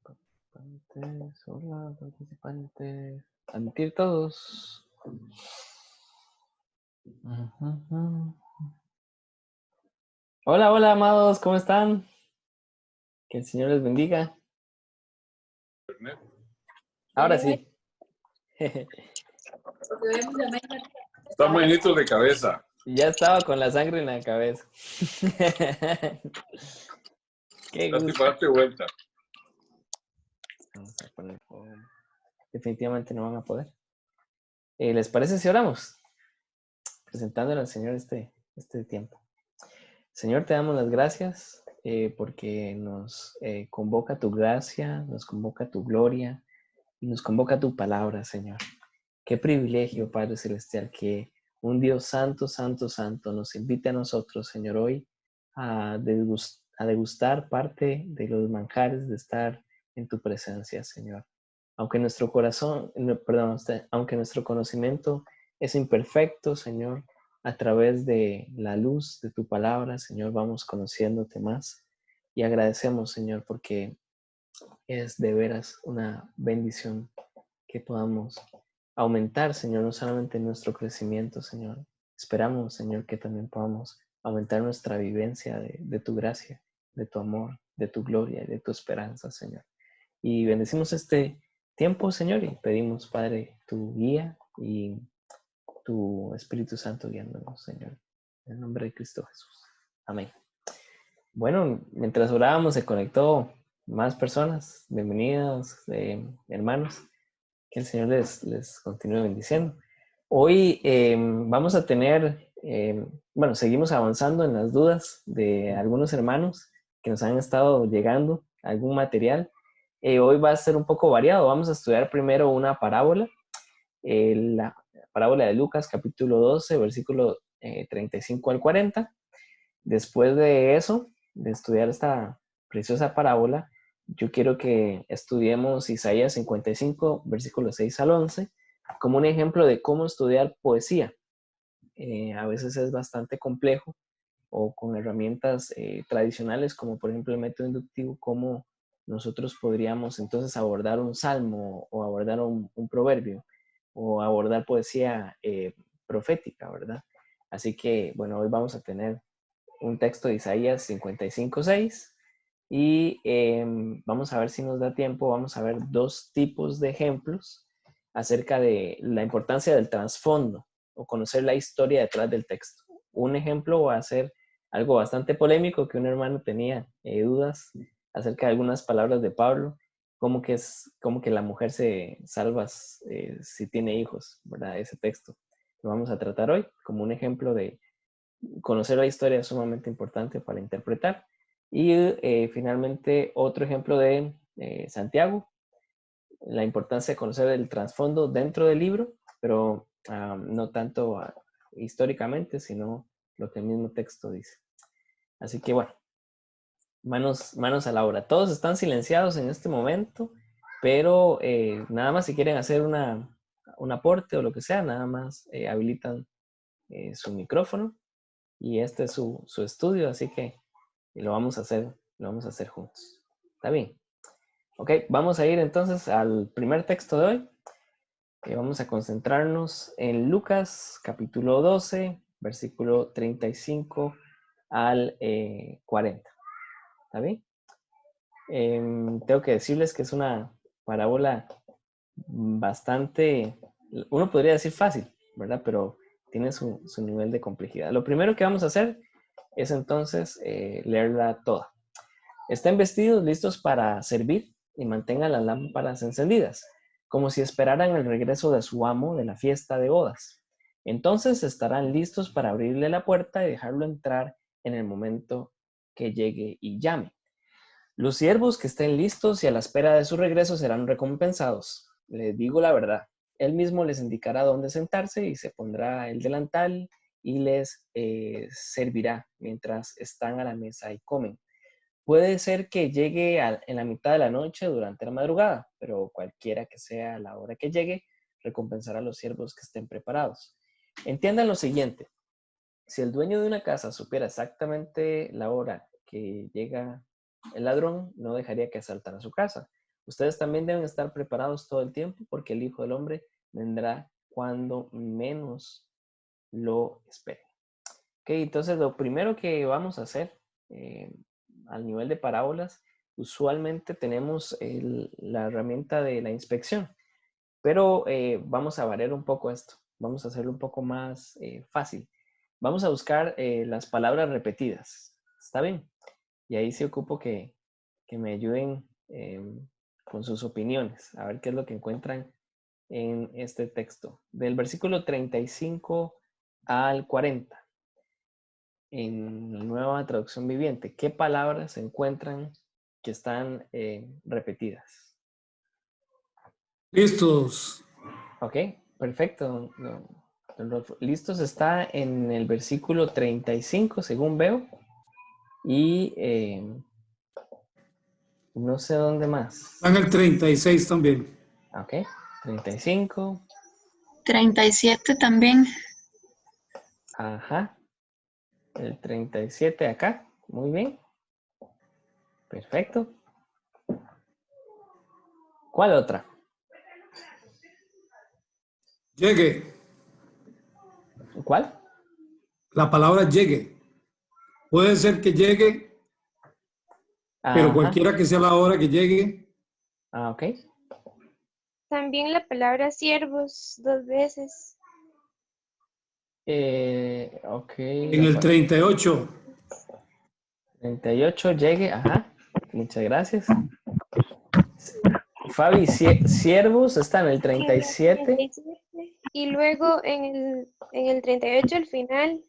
Participantes, hola, participantes. Admitir todos. Hola, hola, amados, ¿cómo están? Que el Señor les bendiga. Ahora sí. Están buenitos de cabeza. Ya estaba con la sangre en la cabeza. Qué Casi gusto. para darte vuelta. Vamos a poner. Definitivamente no van a poder. ¿Les parece si oramos? Presentándole al Señor este tiempo. Señor, te damos las gracias porque nos convoca tu gracia, nos convoca tu gloria y nos convoca tu palabra, Señor. Qué privilegio, Padre Celestial, que un Dios santo, santo, santo nos invite a nosotros, Señor, hoy a degustar parte de los manjares de estar en tu presencia, Señor. Aunque nuestro corazón, perdón, aunque nuestro conocimiento es imperfecto, Señor, a través de la luz de tu palabra, Señor, vamos conociéndote más y agradecemos, Señor, porque es de veras una bendición que podamos aumentar, Señor, no solamente nuestro crecimiento, Señor. Esperamos, Señor, que también podamos aumentar nuestra vivencia de tu gracia, de tu amor, de tu gloria y de tu esperanza, Señor. Y bendecimos este tiempo, Señor, y pedimos, Padre, tu guía y tu Espíritu Santo guiándonos, Señor. En el nombre de Cristo Jesús. Amén. Bueno, mientras orábamos se conectó más personas. Bienvenidos, hermanos. Que el Señor les continúe bendiciendo. Hoy vamos a tener, bueno, seguimos avanzando en las dudas de algunos hermanos que nos han estado llegando algún material. Hoy va a ser un poco variado. Vamos a estudiar primero una parábola, la parábola de Lucas, capítulo 12, versículo 35 al 40. Después de eso, de estudiar esta preciosa parábola, yo quiero que estudiemos Isaías 55, versículos 6 al 11, como un ejemplo de cómo estudiar poesía. A veces es bastante complejo o con herramientas tradicionales, como por ejemplo el método inductivo, cómo nosotros podríamos entonces abordar un salmo o abordar un proverbio o abordar poesía profética, ¿verdad? Así que, bueno, hoy vamos a tener un texto de Isaías 55:6 y vamos a ver si nos da tiempo, vamos a ver dos tipos de ejemplos acerca de la importancia del trasfondo o conocer la historia detrás del texto. Un ejemplo va a ser algo bastante polémico que un hermano tenía dudas acerca de algunas palabras de Pablo, como que la mujer se salva si tiene hijos, ¿verdad? Ese texto lo vamos a tratar hoy como un ejemplo de conocer la historia es sumamente importante para interpretar. Y finalmente, otro ejemplo de Santiago, la importancia de conocer el trasfondo dentro del libro, pero no tanto históricamente, sino lo que el mismo texto dice. Así que bueno, manos a la obra. Todos están silenciados en este momento, pero nada más si quieren hacer un aporte o lo que sea, nada más habilitan su micrófono y este es su estudio, así que lo vamos a hacer juntos. ¿Está bien? Ok, vamos a ir entonces al primer texto de hoy. Vamos a concentrarnos en Lucas capítulo 12, versículo 35 al 40. ¿Está bien? Tengo que decirles que es una parábola bastante, uno podría decir fácil, ¿verdad? Pero tiene su nivel de complejidad. Lo primero que vamos a hacer es entonces leerla toda. Estén vestidos listos para servir y mantengan las lámparas encendidas, como si esperaran el regreso de su amo de la fiesta de bodas. Entonces estarán listos para abrirle la puerta y dejarlo entrar en el momento que llegue y llame. Los siervos que estén listos y a la espera de su regreso serán recompensados. Les digo la verdad, él mismo les indicará dónde sentarse y se pondrá el delantal y les servirá mientras están a la mesa y comen. Puede ser que llegue en la mitad de la noche durante la madrugada, pero cualquiera que sea la hora que llegue, recompensará a los siervos que estén preparados. Entiendan lo siguiente, si el dueño de una casa supiera exactamente la hora que llega el ladrón no dejaría que asaltara su casa. Ustedes también deben estar preparados todo el tiempo porque el Hijo del Hombre vendrá cuando menos lo esperen. Ok, entonces lo primero que vamos a hacer al nivel de parábolas, usualmente tenemos la herramienta de la inspección, pero vamos a variar un poco esto. Vamos a hacerlo un poco más fácil. Vamos a buscar las palabras repetidas. ¿Está bien? Y ahí sí ocupo que me ayuden con sus opiniones, a ver qué es lo que encuentran en este texto. Del versículo 35 al 40, en la Nueva Traducción Viviente, ¿qué palabras se encuentran que están repetidas? Listos. Ok, perfecto. Don Rodolfo. Listos está en el versículo 35, según veo, y no sé dónde más. Están el 36 también. Ok, 35. 37 también. Ajá. El 37 acá. Muy bien. Perfecto. ¿Cuál otra? Llegue. ¿Cuál? La palabra llegue. Puede ser que llegue, pero Ajá. cualquiera que sea la hora que llegue. Ah, ok. También la palabra siervos 2 veces. Ok. En el 38. 38 llegue. Ajá. Muchas gracias. Fabi, siervos está en el 37. 37. Y luego en el 38 al final.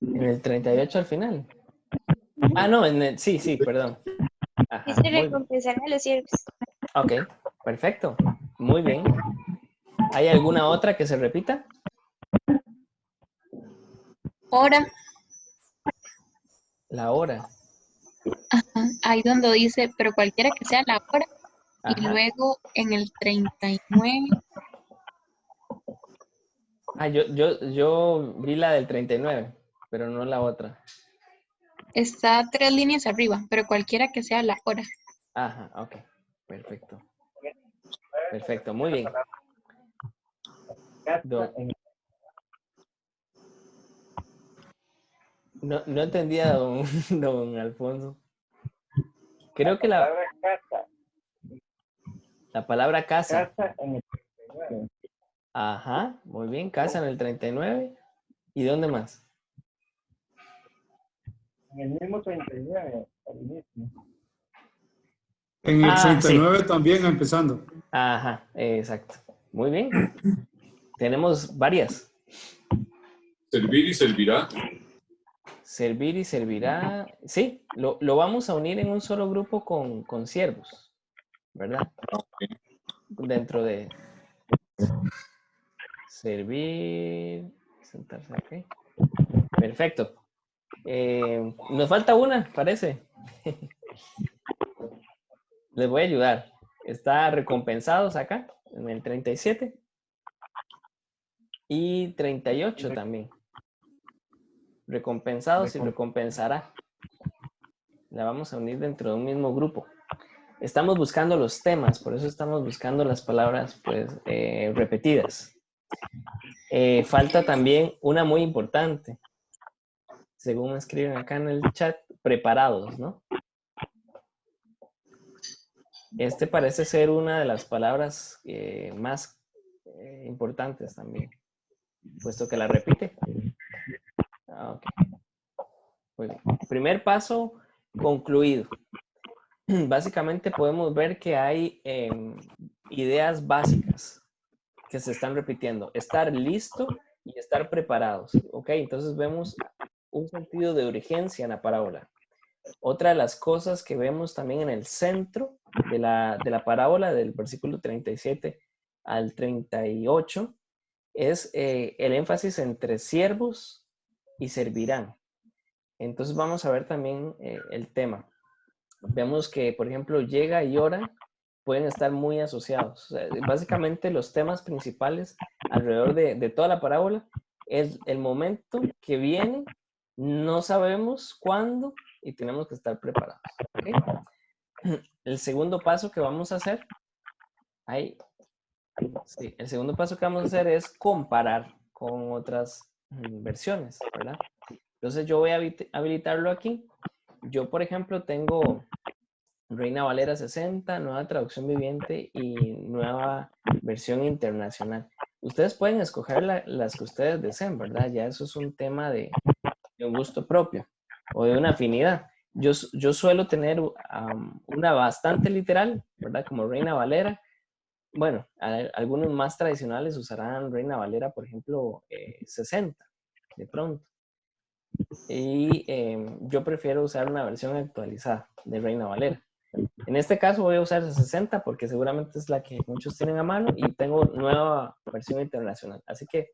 En el 38 al final. Ah, no, sí, perdón. Ajá, Dice muy bien. recompensar a los siervos. Ok, perfecto. Muy bien. ¿Hay alguna otra que se repita? Hora. La hora. Ajá, ahí donde dice, pero cualquiera que sea la hora. Y Ajá. luego en el 39. Ah, yo vi la del 39, pero no la otra. Está 3 líneas arriba, pero cualquiera que sea la hora. Ajá, ok. Perfecto. Perfecto, muy bien. No entendía, don Alfonso. Creo que la palabra casa. Ajá, muy bien. Casa en el 39. ¿Y dónde más? En el mismo 39, al inicio. En el Ah, sí. 39 también empezando. Ajá, exacto. Muy bien. Tenemos varias. Servir y servirá. Servir y servirá. Sí, lo vamos a unir en un solo grupo con siervos, ¿verdad? Dentro de servir, sentarse aquí. Perfecto. Nos falta una, parece. Les voy a ayudar. Está recompensados acá, en el 37. Y 38 también. Recompensados y recompensará. La vamos a unir dentro de un mismo grupo. Estamos buscando los temas, por eso estamos buscando las palabras pues, repetidas. Falta también una muy importante. Según me escriben acá en el chat, preparados, ¿no? Este parece ser una de las palabras más importantes también, puesto que la repite. Ok. Muy bien. Primer paso concluido. Básicamente podemos ver que hay ideas básicas que se están repitiendo. Estar listo y estar preparados. Ok, entonces vemos un sentido de urgencia en la parábola. Otra de las cosas que vemos también en el centro de la parábola, del versículo 37 al 38, es el énfasis entre siervos y servirán. Entonces vamos a ver también el tema. Vemos que, por ejemplo, llega y hora pueden estar muy asociados. O sea, básicamente los temas principales alrededor de toda la parábola es el momento que viene, no sabemos cuándo, y tenemos que estar preparados. ¿Okay? El segundo paso que vamos a hacer, ahí, sí, el segundo paso que vamos a hacer es comparar con otras versiones, ¿verdad? Entonces yo voy a habilitarlo aquí. Yo, por ejemplo, tengo Reina Valera 60, nueva traducción viviente y nueva versión internacional. Ustedes pueden escoger las que ustedes deseen, ¿verdad? Ya eso es un tema de un gusto propio o de una afinidad. Yo suelo tener una bastante literal, ¿verdad? Como Reina Valera. Bueno, algunos más tradicionales usarán Reina Valera, por ejemplo, 60, de pronto. Y yo prefiero usar una versión actualizada de Reina Valera. En este caso voy a usar 60 porque seguramente es la que muchos tienen a mano y tengo nueva versión internacional. Así que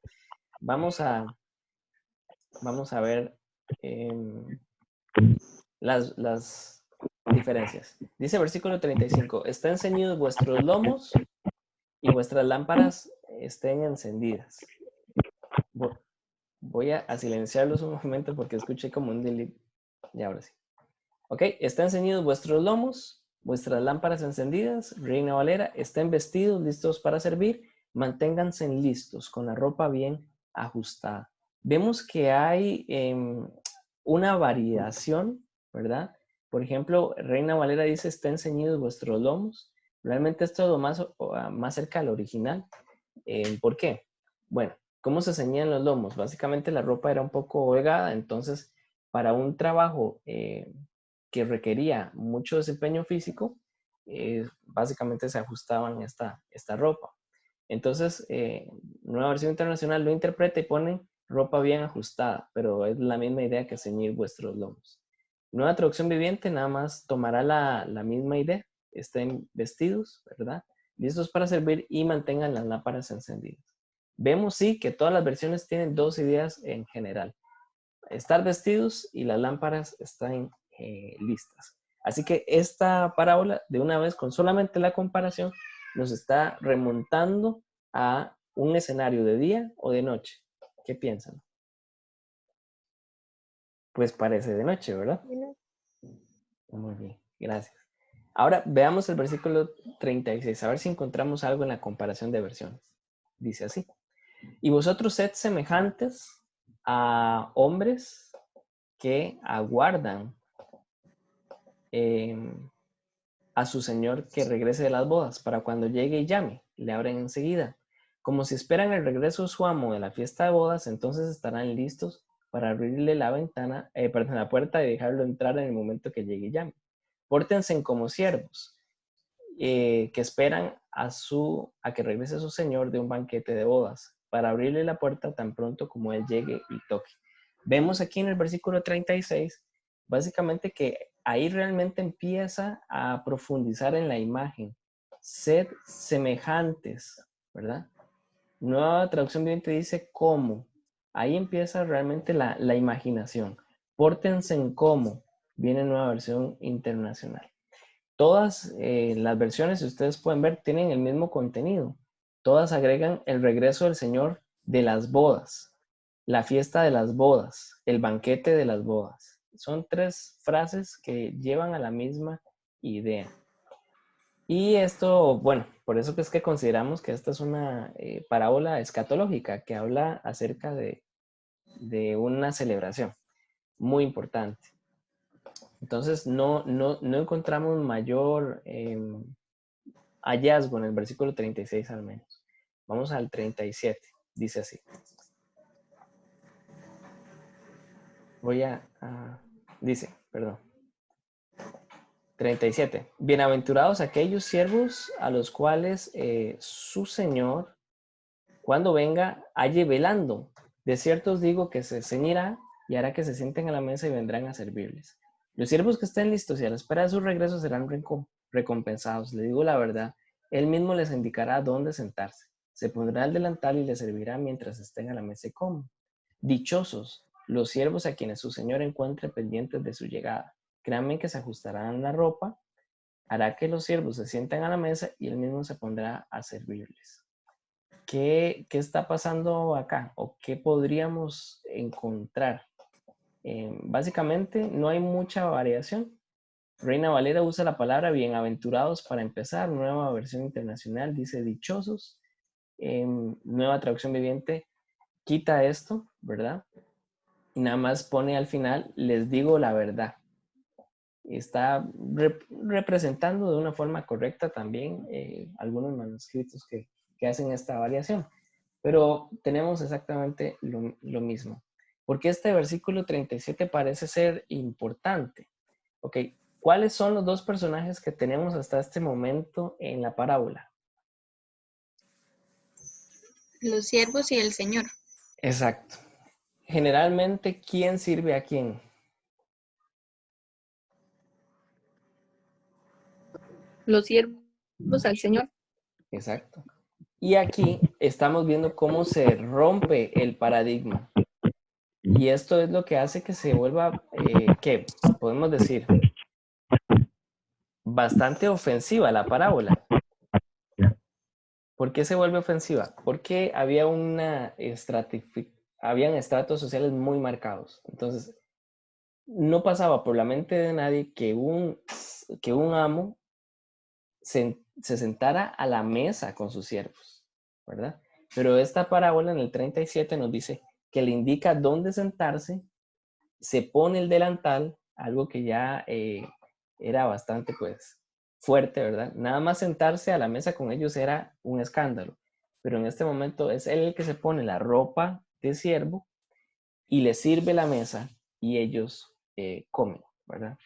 vamos a ver las diferencias. Dice versículo 35, estén ceñidos vuestros lomos y vuestras lámparas estén encendidas. Voy a silenciarlos un momento porque escuché como un delete. Y ahora sí. Ok, estén ceñidos vuestros lomos, vuestras lámparas encendidas, Reina Valera, estén vestidos, listos para servir, manténganse listos, con la ropa bien ajustada. Vemos que hay una variación, ¿verdad? Por ejemplo, Reina Valera dice, estén ceñidos vuestros lomos. Realmente esto es lo más cerca al original. ¿Por qué? Bueno, ¿cómo se ceñían los lomos? Básicamente la ropa era un poco holgada, entonces para un trabajo que requería mucho desempeño físico, básicamente se ajustaban esta ropa. Entonces, Nueva Versión Internacional lo interpreta y pone ropa bien ajustada, pero es la misma idea que ceñir vuestros lomos. Nueva Traducción Viviente nada más tomará la misma idea, estén vestidos, ¿verdad? Listos para servir y mantengan las lámparas encendidas. Vemos, sí, que todas las versiones tienen dos ideas en general. Estar vestidos y las lámparas están listas. Así que esta parábola, de una vez, con solamente la comparación, nos está remontando a un escenario de día o de noche. ¿Qué piensan? Pues parece de noche, ¿verdad? Muy bien, gracias. Ahora veamos el versículo 36, a ver si encontramos algo en la comparación de versiones. Dice así, y vosotros sed semejantes a hombres que aguardan a su señor que regrese de las bodas, para cuando llegue y llame, le abren enseguida. Como si esperan el regreso de su amo de la fiesta de bodas, entonces estarán listos para abrirle la ventana, la puerta y dejarlo entrar en el momento que llegue y llame. Pórtense como siervos, que esperan a que regrese su señor de un banquete de bodas, para abrirle la puerta tan pronto como él llegue y toque. Vemos aquí en el versículo 36, básicamente que ahí realmente empieza a profundizar en la imagen. Sed semejantes, ¿verdad? Nueva Traducción Viviente dice cómo. Ahí empieza realmente la imaginación. Pórtense en cómo. Viene Nueva Versión Internacional. Todas las versiones, si ustedes pueden ver, tienen el mismo contenido. Todas agregan el regreso del Señor de las bodas, la fiesta de las bodas, el banquete de las bodas. Son tres frases que llevan a la misma idea. Y esto, bueno, por eso que es que consideramos que esta es una parábola escatológica que habla acerca de una celebración muy importante. Entonces, no encontramos mayor hallazgo en el versículo 36 al menos. Vamos al 37. Dice así. Dice, perdón. 37. Bienaventurados aquellos siervos a los cuales su Señor, cuando venga, halle velando. De cierto os digo que se ceñirá y hará que se sienten a la mesa y vendrán a servirles. Los siervos que estén listos y a la espera de su regreso serán recompensados. Le digo la verdad, él mismo les indicará dónde sentarse. Se pondrá al delantal y les servirá mientras estén a la mesa y coman. Dichosos los siervos a quienes su Señor encuentre pendientes de su llegada. Créanme que se ajustarán la ropa, hará que los siervos se sienten a la mesa y él mismo se pondrá a servirles. ¿Qué está pasando acá? ¿O qué podríamos encontrar Básicamente no hay mucha variación. Reina Valera usa la palabra bienaventurados para empezar. Nueva versión internacional dice dichosos. Nueva traducción viviente quita esto, ¿verdad? Y nada más pone al final, les digo la verdad. Está representando de una forma correcta también algunos manuscritos que hacen esta variación. Pero tenemos exactamente lo mismo. Porque este versículo 37 parece ser importante. Ok, ¿cuáles son los dos personajes que tenemos hasta este momento en la parábola? Los siervos y el Señor. Exacto. Generalmente, ¿quién sirve a quién? Los siervos al Señor. Exacto. Y aquí estamos viendo cómo se rompe el paradigma. Y esto es lo que hace que se vuelva, ¿qué podemos decir? Bastante ofensiva la parábola. ¿Por qué se vuelve ofensiva? Porque había habían estratos sociales muy marcados. Entonces, no pasaba por la mente de nadie que un amo se sentara a la mesa con sus siervos, ¿verdad? Pero esta parábola en el 37 nos dice que le indica dónde sentarse, se pone el delantal, algo que ya era bastante, pues, fuerte, ¿verdad? Nada más sentarse a la mesa con ellos era un escándalo, pero en este momento es él el que se pone la ropa de siervo y les sirve la mesa y ellos comen, ¿verdad?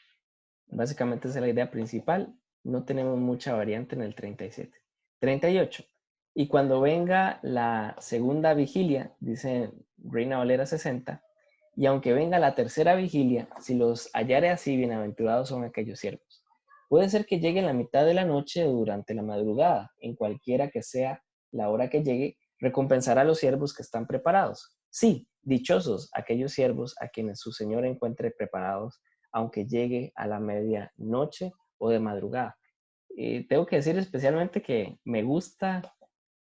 Básicamente esa es la idea principal. No tenemos mucha variante en el 37. 38. Y cuando venga la segunda vigilia, dice Reina Valera 60, y aunque venga la tercera vigilia, si los hallare así, bienaventurados son aquellos siervos. Puede ser que llegue en la mitad de la noche o durante la madrugada, en cualquiera que sea la hora que llegue, recompensará a los siervos que están preparados. Sí, dichosos aquellos siervos a quienes su Señor encuentre preparados, aunque llegue a la medianoche o de madrugada. Tengo que decir especialmente que me gusta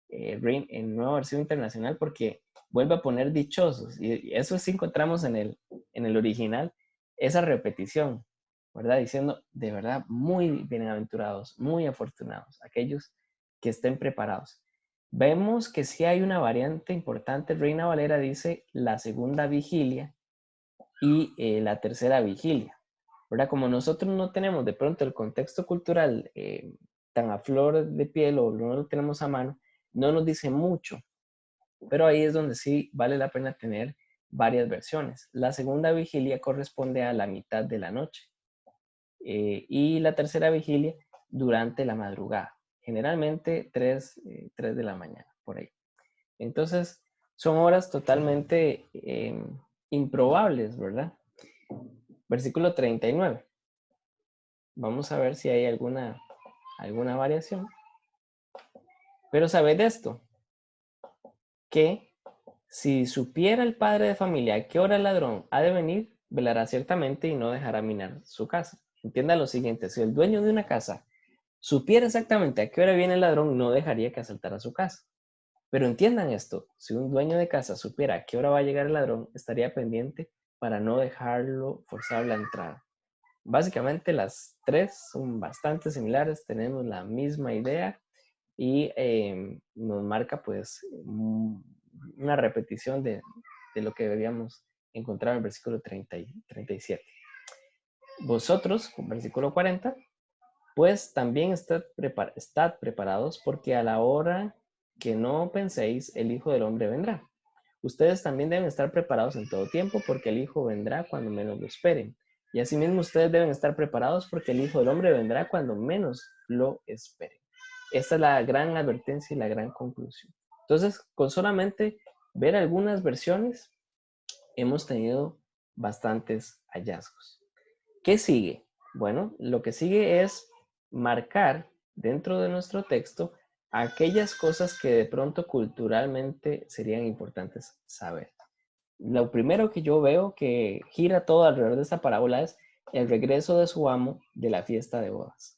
en Nueva Versión Internacional porque vuelve a poner dichosos, y eso sí encontramos en el original, esa repetición, ¿verdad? Diciendo, de verdad, muy bienaventurados, muy afortunados, aquellos que estén preparados. Vemos que sí hay una variante importante. Reina Valera dice la segunda vigilia y la tercera vigilia, ¿verdad? Como nosotros no tenemos de pronto el contexto cultural tan a flor de piel o no lo tenemos a mano, no nos dice mucho, pero ahí es donde sí vale la pena tener varias versiones. La segunda vigilia corresponde a la mitad de la noche y la tercera vigilia durante la madrugada, generalmente 3 de la mañana, por ahí. Entonces, son horas totalmente improbables, ¿verdad? Versículo 39. Vamos a ver si hay alguna variación. Pero sabed esto, que si supiera el padre de familia a qué hora el ladrón ha de venir, velará ciertamente y no dejará minar su casa. Entienda lo siguiente, si el dueño de una casa supiera exactamente a qué hora viene el ladrón, no dejaría que asaltara su casa. Pero entiendan esto, si un dueño de casa supiera a qué hora va a llegar el ladrón, estaría pendiente para no dejarlo forzar la entrada. Básicamente las tres son bastante similares, tenemos la misma idea y nos marca pues una repetición de lo que debíamos encontrar en el versículo 30 y 37. Vosotros, con versículo 40, pues también estad preparados porque a la hora que no penséis, el Hijo del Hombre vendrá. Ustedes también deben estar preparados en todo tiempo porque el Hijo vendrá cuando menos lo esperen. Y asimismo ustedes deben estar preparados porque el Hijo del Hombre vendrá cuando menos lo esperen. Esta es la gran advertencia y la gran conclusión. Entonces, con solamente ver algunas versiones, hemos tenido bastantes hallazgos. ¿Qué sigue? Bueno, lo que sigue es marcar dentro de nuestro texto aquellas cosas que de pronto culturalmente serían importantes saber. Lo primero que yo veo que gira todo alrededor de esta parábola es el regreso de su amo de la fiesta de bodas.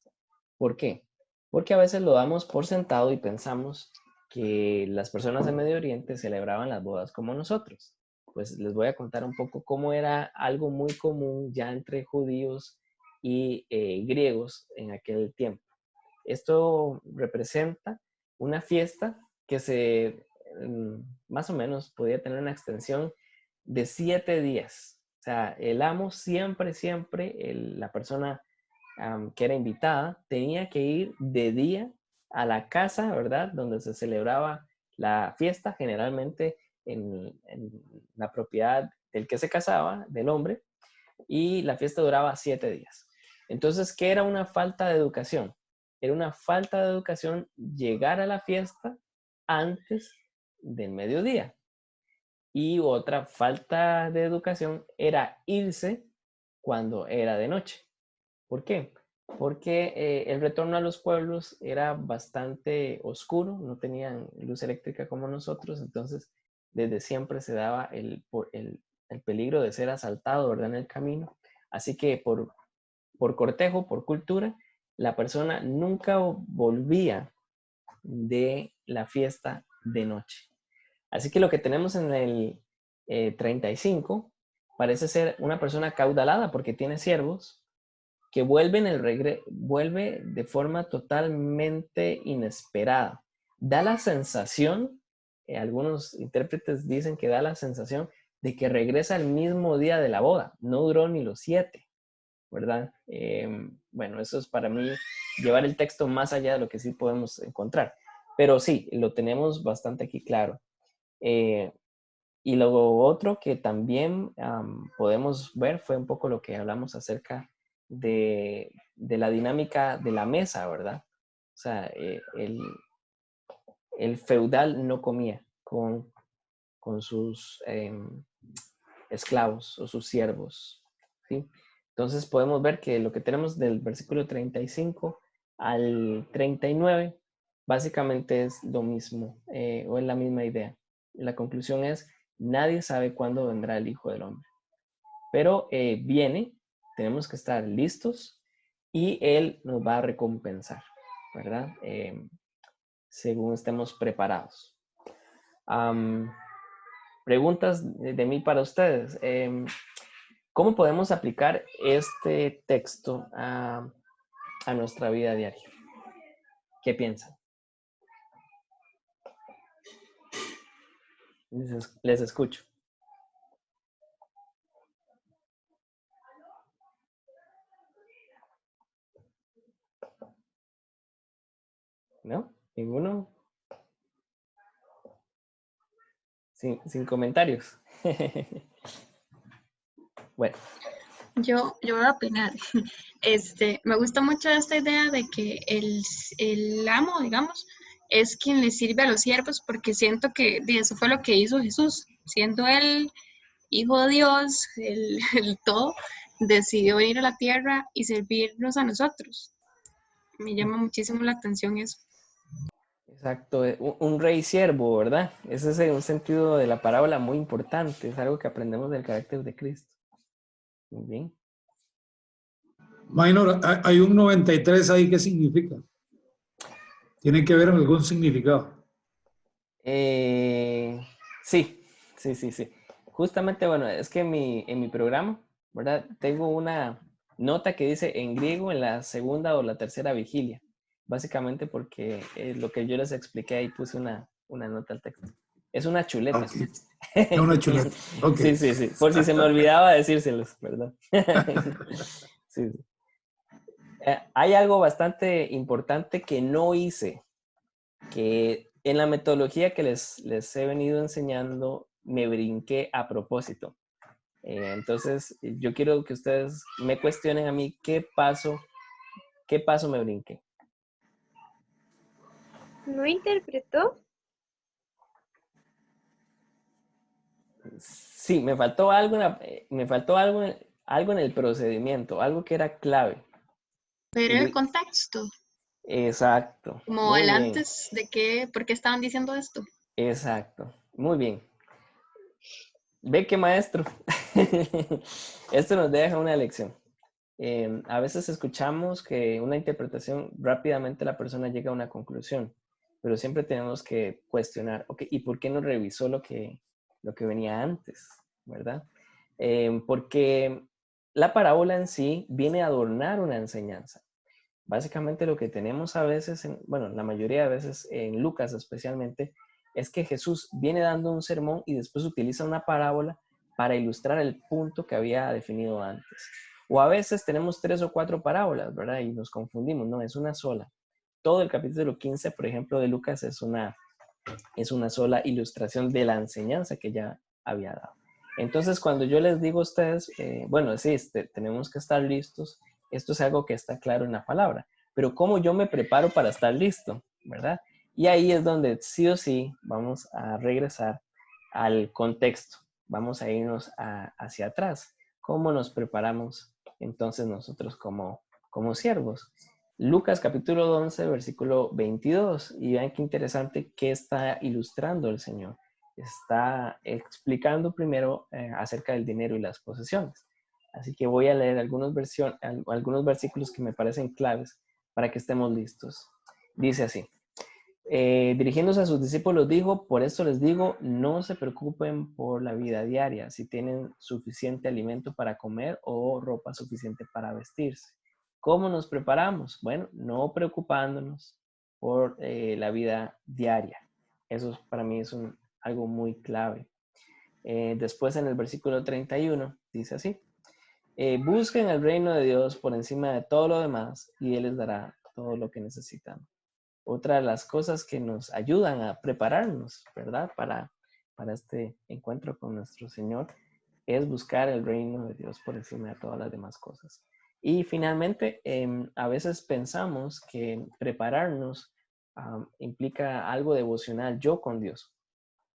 ¿Por qué? Porque a veces lo damos por sentado y pensamos que las personas en Medio Oriente celebraban las bodas como nosotros. pues les voy a contar un poco cómo era algo muy común ya entre judíos y griegos en aquel tiempo. Esto representa una fiesta que más o menos podía tener una extensión de 7 días. O sea, el amo siempre, la persona que era invitada, tenía que ir de día a la casa, ¿verdad? Donde se celebraba la fiesta, generalmente en la propiedad del que se casaba, del hombre, y la fiesta duraba 7 días. Entonces, ¿qué era una falta de educación? Era una falta de educación llegar a la fiesta antes del mediodía. Y otra falta de educación era irse cuando era de noche. ¿Por qué? Porque el retorno a los pueblos era bastante oscuro, no tenían luz eléctrica como nosotros, entonces desde siempre se daba el peligro de ser asaltado, ¿verdad? En el camino. Así que por cortejo, por cultura, la persona nunca volvía de la fiesta de noche. Así que lo que tenemos en el 35 parece ser una persona caudalada porque tiene siervos que vuelve de forma totalmente inesperada. Da la sensación, algunos intérpretes dicen que da la sensación de que regresa el mismo día de la boda. No duró ni los 7, ¿verdad? Bueno, eso es para mí llevar el texto más allá de lo que sí podemos encontrar. Pero sí, lo tenemos bastante aquí claro. Y lo otro que también podemos ver fue un poco lo que hablamos acerca de la dinámica de la mesa, ¿verdad? O sea, el feudal no comía con sus esclavos o sus siervos, ¿sí? Entonces podemos ver que lo que tenemos del versículo 35 al 39 básicamente es lo mismo, o es la misma idea. La conclusión es, nadie sabe cuándo vendrá el Hijo del Hombre. Pero viene, tenemos que estar listos y Él nos va a recompensar, ¿verdad? Según estemos preparados. Preguntas de mí para ustedes. ¿Cómo podemos aplicar este texto a nuestra vida diaria? ¿Qué piensan? Les escucho. ¿No? ¿Ninguno? Sin comentarios. Bueno. Yo voy a opinar. Me gusta mucho esta idea de que el amo, digamos, es quien le sirve a los siervos, porque siento que eso fue lo que hizo Jesús, siendo él hijo de Dios, el todo, decidió venir a la tierra y servirnos a nosotros. Me llama muchísimo la atención eso. Exacto, un rey siervo, ¿verdad? Ese es un sentido de la parábola muy importante, es algo que aprendemos del carácter de Cristo. Muy bien. Minor, hay un 93 ahí, ¿qué significa? ¿Tiene que ver con algún significado? Sí. Justamente, bueno, es que en mi programa, ¿verdad? Tengo una nota que dice en griego en la segunda o la tercera vigilia. Básicamente porque lo que yo les expliqué ahí puse una nota al texto. Es una chuleta. Okay. Es una chuleta. Okay. Sí. Por si se me olvidaba decírselos, ¿verdad? Sí. Hay algo bastante importante que no hice, que en la metodología que les he venido enseñando, me brinqué a propósito. Entonces, yo quiero que ustedes me cuestionen a mí qué paso me brinqué. ¿No interpretó? Sí, me faltó algo en el procedimiento, algo que era clave. Pero el contexto. Exacto. Como Muy el bien. antes de por qué estaban diciendo esto. Exacto. Muy bien. Ve qué maestro. Esto nos deja una lección. A veces escuchamos que una interpretación, rápidamente la persona llega a una conclusión, pero siempre tenemos que cuestionar, ok, ¿y por qué no revisó lo que lo que venía antes, ¿verdad? Porque la parábola en sí viene a adornar una enseñanza. Básicamente lo que tenemos a veces, bueno, la mayoría de veces en Lucas especialmente, es que Jesús viene dando un sermón y después utiliza una parábola para ilustrar el punto que había definido antes. O a veces tenemos 3 o 4 parábolas, ¿verdad? Y nos confundimos, no, es una sola. Todo el capítulo 15, por ejemplo, de Lucas es una sola ilustración de la enseñanza que ya había dado. Entonces, cuando yo les digo a ustedes, bueno, sí, tenemos que estar listos, esto es algo que está claro en la palabra, pero ¿cómo yo me preparo para estar listo? ¿Verdad? Y ahí es donde sí o sí vamos a regresar al contexto, vamos a irnos hacia atrás. ¿Cómo nos preparamos entonces nosotros como siervos? Lucas capítulo 11, versículo 22. Y vean qué interesante que está ilustrando el Señor. Está explicando primero acerca del dinero y las posesiones. Así que voy a leer algunos versículos que me parecen claves para que estemos listos. Dice así. Dirigiéndose a sus discípulos dijo, por esto les digo, no se preocupen por la vida diaria, si tienen suficiente alimento para comer o ropa suficiente para vestirse. ¿Cómo nos preparamos? Bueno, no preocupándonos por la vida diaria. Eso para mí es algo muy clave. Después en el versículo 31 dice así, busquen el reino de Dios por encima de todo lo demás y Él les dará todo lo que necesitan. Otra de las cosas que nos ayudan a prepararnos, ¿verdad? Para este encuentro con nuestro Señor es buscar el reino de Dios por encima de todas las demás cosas. Y finalmente, a veces pensamos que prepararnos implica algo devocional, yo con Dios.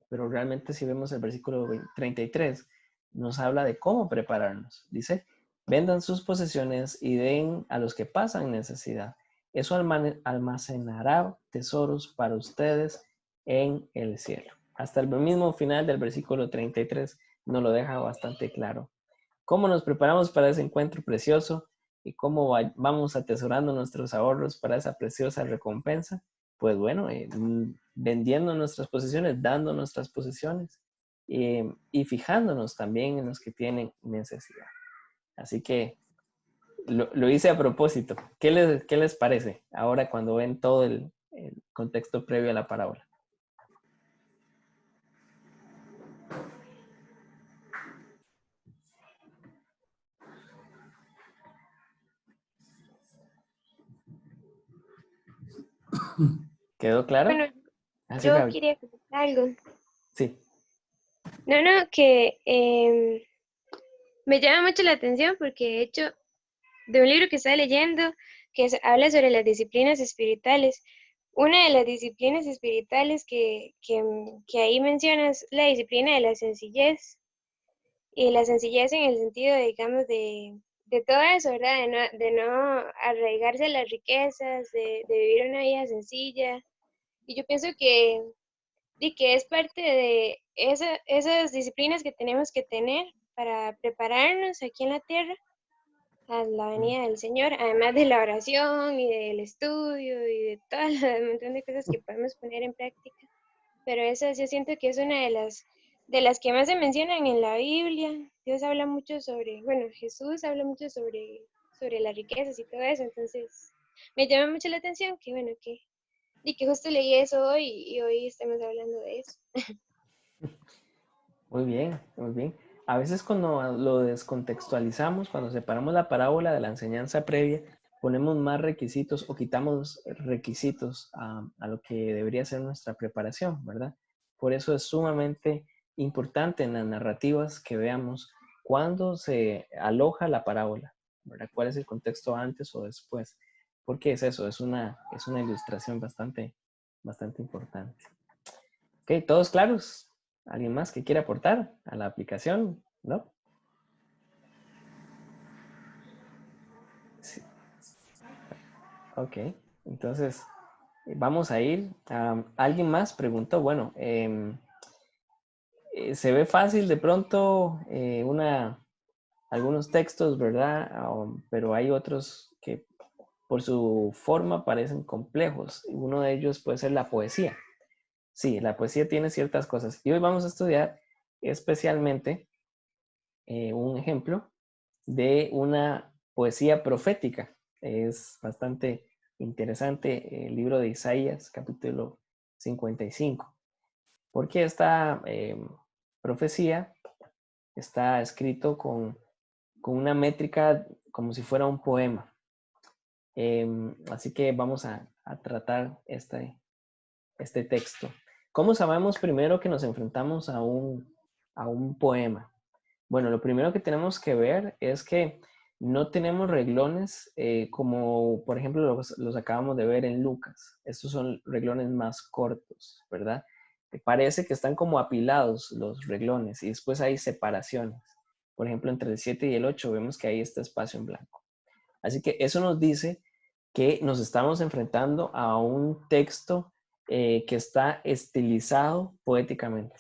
Pero realmente si vemos el versículo 33, nos habla de cómo prepararnos. Dice, vendan sus posesiones y den a los que pasan necesidad. Eso almacenará tesoros para ustedes en el cielo. Hasta el mismo final del versículo 33 nos lo deja bastante claro. ¿Cómo nos preparamos para ese encuentro precioso y cómo vamos atesorando nuestros ahorros para esa preciosa recompensa? Pues bueno, vendiendo nuestras posesiones, dando nuestras posesiones y fijándonos también en los que tienen necesidad. Así que lo hice a propósito. ¿Qué les parece ahora cuando ven todo el contexto previo a la parábola? ¿Quedó claro? Bueno, Así, yo Gaby. quería comentar algo. Sí. No, que me llama mucho la atención porque de hecho, de un libro que estaba leyendo habla sobre las disciplinas espirituales. Una de las disciplinas espirituales que ahí mencionas la disciplina de la sencillez. Y la sencillez en el sentido, digamos, de todo eso, ¿verdad? De no arraigarse a las riquezas, de vivir una vida sencilla. Y yo pienso que es parte de esas disciplinas que tenemos que tener para prepararnos aquí en la tierra a la venida del Señor, además de la oración y del estudio y de todo el montón de cosas que podemos poner en práctica. Pero esa yo siento que es una de las que más se mencionan en la Biblia. Dios habla mucho sobre, bueno, Jesús habla mucho sobre las riquezas y todo eso, entonces me llama mucho la atención que, bueno, que justo leí eso hoy y hoy estamos hablando de eso. Muy bien, muy bien. A veces cuando lo descontextualizamos, cuando separamos la parábola de la enseñanza previa, ponemos más requisitos o quitamos requisitos a lo que debería ser nuestra preparación, ¿verdad? Por eso es sumamente importante en las narrativas que veamos cuándo se aloja la parábola, ¿verdad? ¿Cuál es el contexto antes o después? Porque es eso, es una ilustración bastante importante. Ok, ¿todos claros? ¿Alguien más que quiera aportar a la aplicación? ¿No? Sí. Ok, entonces vamos a ir. ¿Alguien más preguntó? Bueno, se ve fácil de pronto algunos textos, ¿verdad? Pero hay otros que por su forma parecen complejos. Uno de ellos puede ser la poesía. Sí, la poesía tiene ciertas cosas. Y hoy vamos a estudiar especialmente un ejemplo de una poesía profética. Es bastante interesante el libro de Isaías, capítulo 55, porque esta profecía está escrito con una métrica como si fuera un poema. Así que vamos a tratar este texto. ¿Cómo sabemos primero que nos enfrentamos a un poema? Bueno, lo primero que tenemos que ver es que no tenemos reglones como, por ejemplo, los acabamos de ver en Lucas. Estos son reglones más cortos, ¿verdad? Parece que están como apilados los reglones y después hay separaciones. Por ejemplo, entre el 7 y el 8 vemos que hay este espacio en blanco. Así que eso nos dice que nos estamos enfrentando a un texto que está estilizado poéticamente.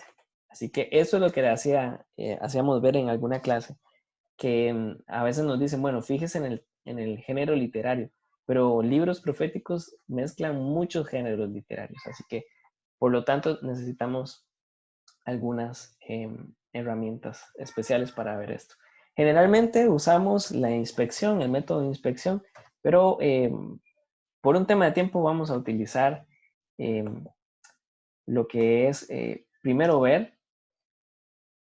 Así que eso es lo que hacíamos ver en alguna clase, que a veces nos dicen, bueno, fíjese en el género literario, pero libros proféticos mezclan muchos géneros literarios, así que por lo tanto necesitamos algunas herramientas especiales para ver esto. Generalmente usamos la inspección, el método de inspección, pero por un tema de tiempo vamos a utilizar lo que es primero ver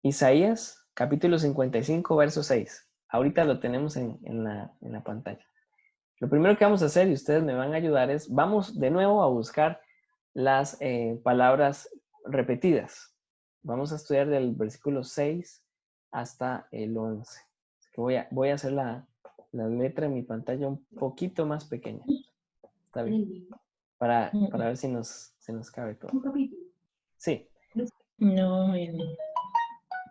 Isaías capítulo 55 verso 6. Ahorita lo tenemos en la pantalla. Lo primero que vamos a hacer, y ustedes me van a ayudar, es vamos de nuevo a buscar las palabras repetidas. Vamos a estudiar del versículo 6 hasta el 11. Así que voy a hacer la letra en mi pantalla un poquito más pequeña. Está bien. Para ver si nos cabe todo. ¿Un capítulo? Sí. No.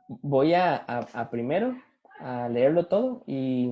Voy a primero a leerlo todo y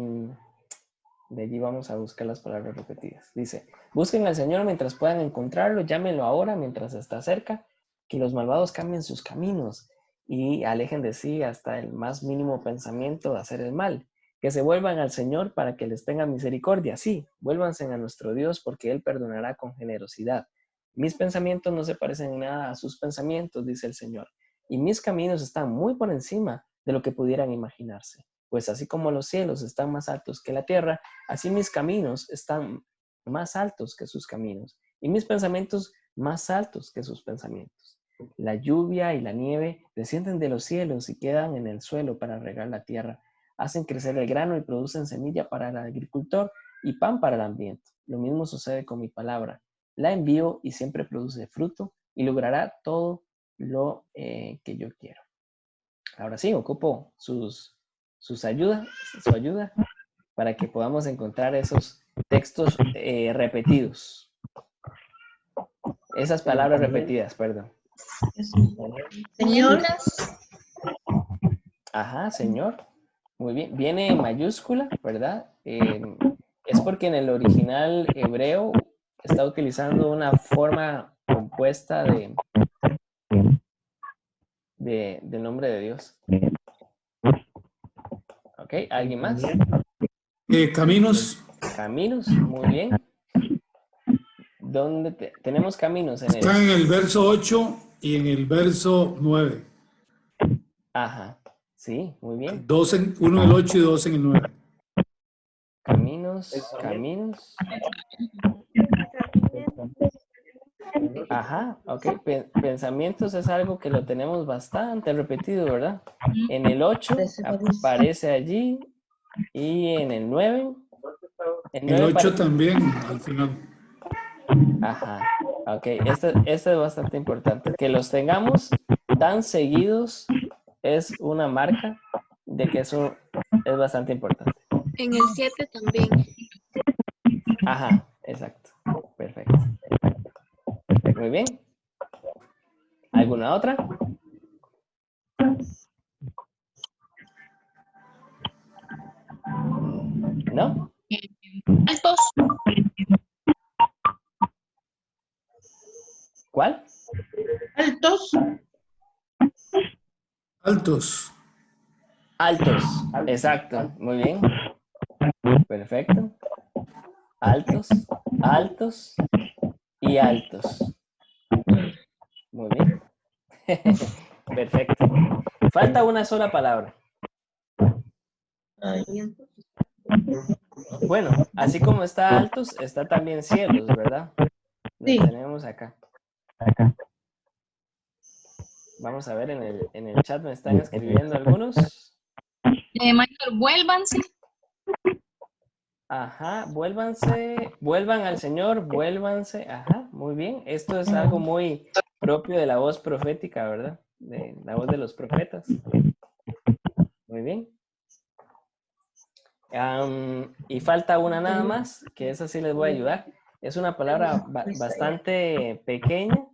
de allí vamos a buscar las palabras repetidas. Dice, busquen al Señor mientras puedan encontrarlo, llámenlo ahora mientras está cerca, que los malvados cambien sus caminos y alejen de sí hasta el más mínimo pensamiento de hacer el mal. Que se vuelvan al Señor para que les tenga misericordia. Sí, vuélvanse a nuestro Dios porque Él perdonará con generosidad. Mis pensamientos no se parecen en nada a sus pensamientos, dice el Señor, y mis caminos están muy por encima de lo que pudieran imaginarse. Pues así como los cielos están más altos que la tierra, así mis caminos están más altos que sus caminos, y mis pensamientos más altos que sus pensamientos. La lluvia y la nieve descienden de los cielos y quedan en el suelo para regar la tierra. Hacen crecer el grano y producen semilla para el agricultor y pan para el hambriento. Lo mismo sucede con mi palabra. La envío y siempre produce fruto y logrará todo lo que yo quiero. Ahora sí, ocupo su ayuda para que podamos encontrar esos textos repetidos. Esas palabras repetidas, perdón. Señor. Ajá, Señor. Muy bien. Viene en mayúscula, ¿verdad? Es porque en el original hebreo está utilizando una forma compuesta del nombre de Dios. ¿Ok? ¿Alguien más? Caminos. Caminos, muy bien. ¿Dónde tenemos caminos? Están en el verso 8 y en el verso 9. Ajá, sí, muy bien. Uno en el 8 y dos en el 9. Caminos. Ajá, ok. Pensamientos es algo que lo tenemos bastante repetido, ¿verdad? En el 8 aparece allí y en el 9. En el 8 también, al final. Ajá, ok. Esto es bastante importante. Que los tengamos tan seguidos es una marca de que eso es bastante importante. En el 7 también. Ajá, exacto. Perfecto. Muy bien. ¿Alguna otra? ¿No? Altos. ¿Cuál? Altos. Altos. Exacto. Muy bien. Perfecto. Altos, altos y altos. Muy bien. Perfecto. Falta una sola palabra. Ay, Bueno, así como está altos, está también cielos, ¿verdad? Lo Sí. tenemos acá. Vamos a ver en el chat, me están escribiendo algunos. Michael, vuélvanse. Ajá, vuélvanse, vuelvan al Señor, vuélvanse. Ajá, muy bien. Esto es algo muy propio de la voz profética, ¿verdad? De la voz de los profetas. Muy bien. Y falta una nada más, que esa sí les voy a ayudar. Es una palabra bastante pequeña,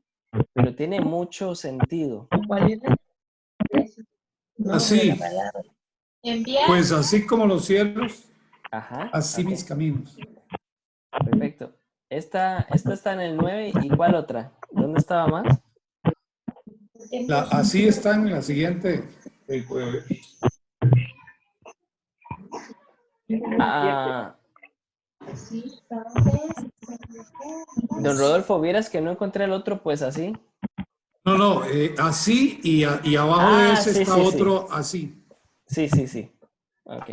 pero tiene mucho sentido. ¿Cuál era? No, Así. la palabra. Pues así como los cielos, Ajá. así Ok, mis caminos. perfecto. Esta está en el 9. ¿Y cuál otra? ¿Dónde estaba más? Así está en la siguiente. Ah, don Rodolfo, vieras que no encontré el otro, pues así. No, no, así y abajo de ese Sí, está sí, sí. otro así. Sí, sí, sí. Ok.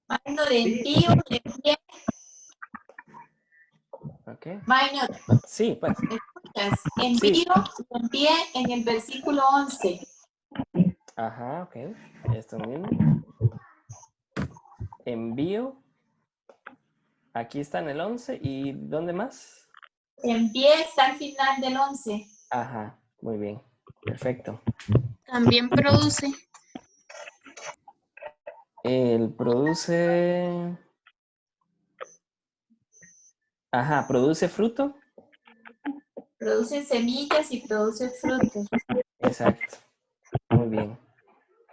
Minor de envío, de pie. Ok. Minor, Sí, pues. escuchas. Sí. Envío, en pie en el versículo 11. Ajá, ok. Esto mismo. Envío. Aquí está en el 11. ¿Y dónde más? En pie está al final del 11. Ajá, muy bien. Perfecto. También produce. Él produce... Ajá, produce fruto. Produce semillas y produce frutos. Exacto. Muy bien.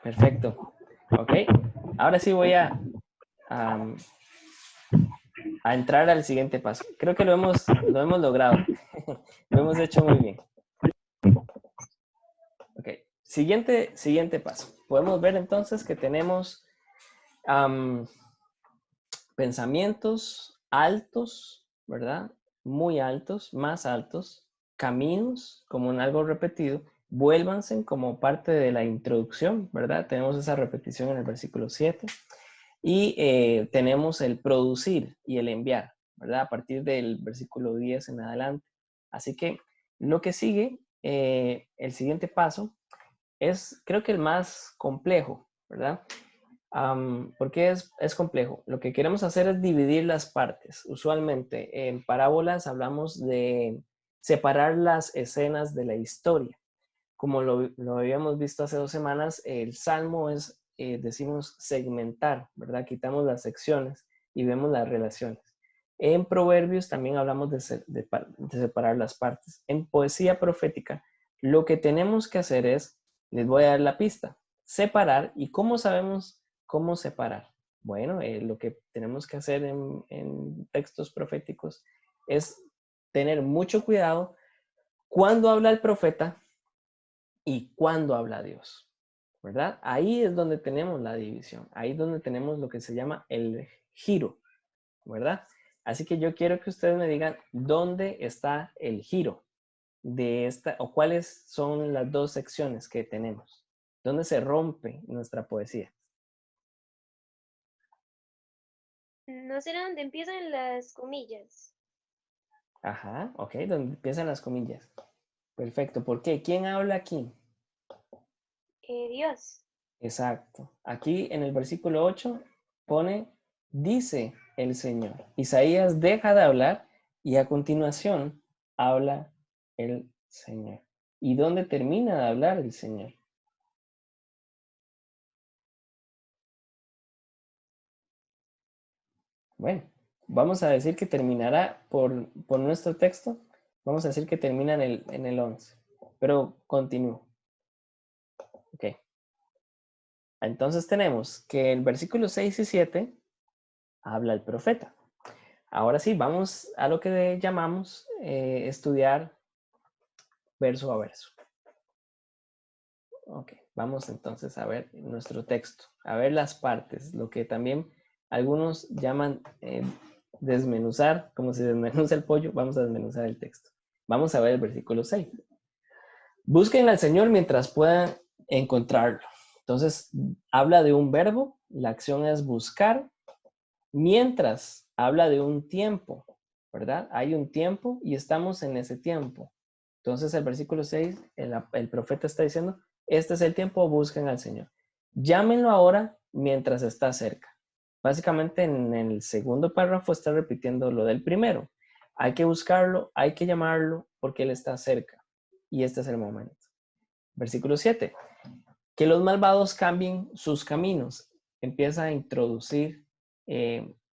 Perfecto. Ok. Ahora sí voy a entrar al siguiente paso. Creo que lo hemos logrado. Lo hemos hecho muy bien. Ok. Siguiente paso. Podemos ver entonces que tenemos pensamientos altos, ¿verdad? Muy altos, más altos, caminos, como en algo repetido, vuélvanse como parte de la introducción, ¿verdad? Tenemos esa repetición en el versículo 7. Y tenemos el producir y el enviar, ¿verdad? A partir del versículo 10 en adelante. Así que lo que sigue, el siguiente paso, es creo que el más complejo, ¿verdad? ¿Por qué es complejo? Lo que queremos hacer es dividir las partes. Usualmente en parábolas hablamos de separar las escenas de la historia. Como lo habíamos visto hace 2 semanas, el salmo es, decimos, segmentar, ¿verdad? Quitamos las secciones y vemos las relaciones. En proverbios también hablamos de separar las partes. En poesía profética, lo que tenemos que hacer es, les voy a dar la pista, separar. ¿Y cómo sabemos cómo separar? Bueno, lo que tenemos que hacer en textos proféticos es tener mucho cuidado cuando habla el profeta y cuándo habla Dios, ¿verdad? Ahí es donde tenemos la división, ahí es donde tenemos lo que se llama el giro, ¿verdad? Así que yo quiero que ustedes me digan dónde está el giro de esta, o cuáles son las dos secciones que tenemos, dónde se rompe nuestra poesía. No será donde empiezan las comillas. Ajá, ok, donde empiezan las comillas. Perfecto, ¿por qué? ¿Quién habla aquí? Dios. Exacto. Aquí en el versículo 8 pone, dice el Señor. Isaías deja de hablar y a continuación habla el Señor. ¿Y dónde termina de hablar el Señor? Bueno, vamos a decir que terminará por nuestro texto. Vamos a decir que termina en el 11. Pero continúo. Ok. Entonces tenemos que el versículo 6 y 7 habla el profeta. Ahora sí, vamos a lo que llamamos estudiar verso a verso. Ok, vamos entonces a ver nuestro texto, a ver las partes, lo que también algunos llaman desmenuzar, como se desmenuza el pollo, vamos a desmenuzar el texto. Vamos a ver el versículo 6. Busquen al Señor mientras puedan encontrarlo. Entonces, habla de un verbo, la acción es buscar, mientras habla de un tiempo, ¿verdad? Hay un tiempo y estamos en ese tiempo. Entonces, el versículo 6, el profeta está diciendo, este es el tiempo, busquen al Señor. Llámenlo ahora mientras está cerca. Básicamente, en el segundo párrafo está repitiendo lo del primero. Hay que buscarlo, hay que llamarlo, porque Él está cerca. Y este es el momento. Versículo 7. Que los malvados cambien sus caminos. Empieza a introducir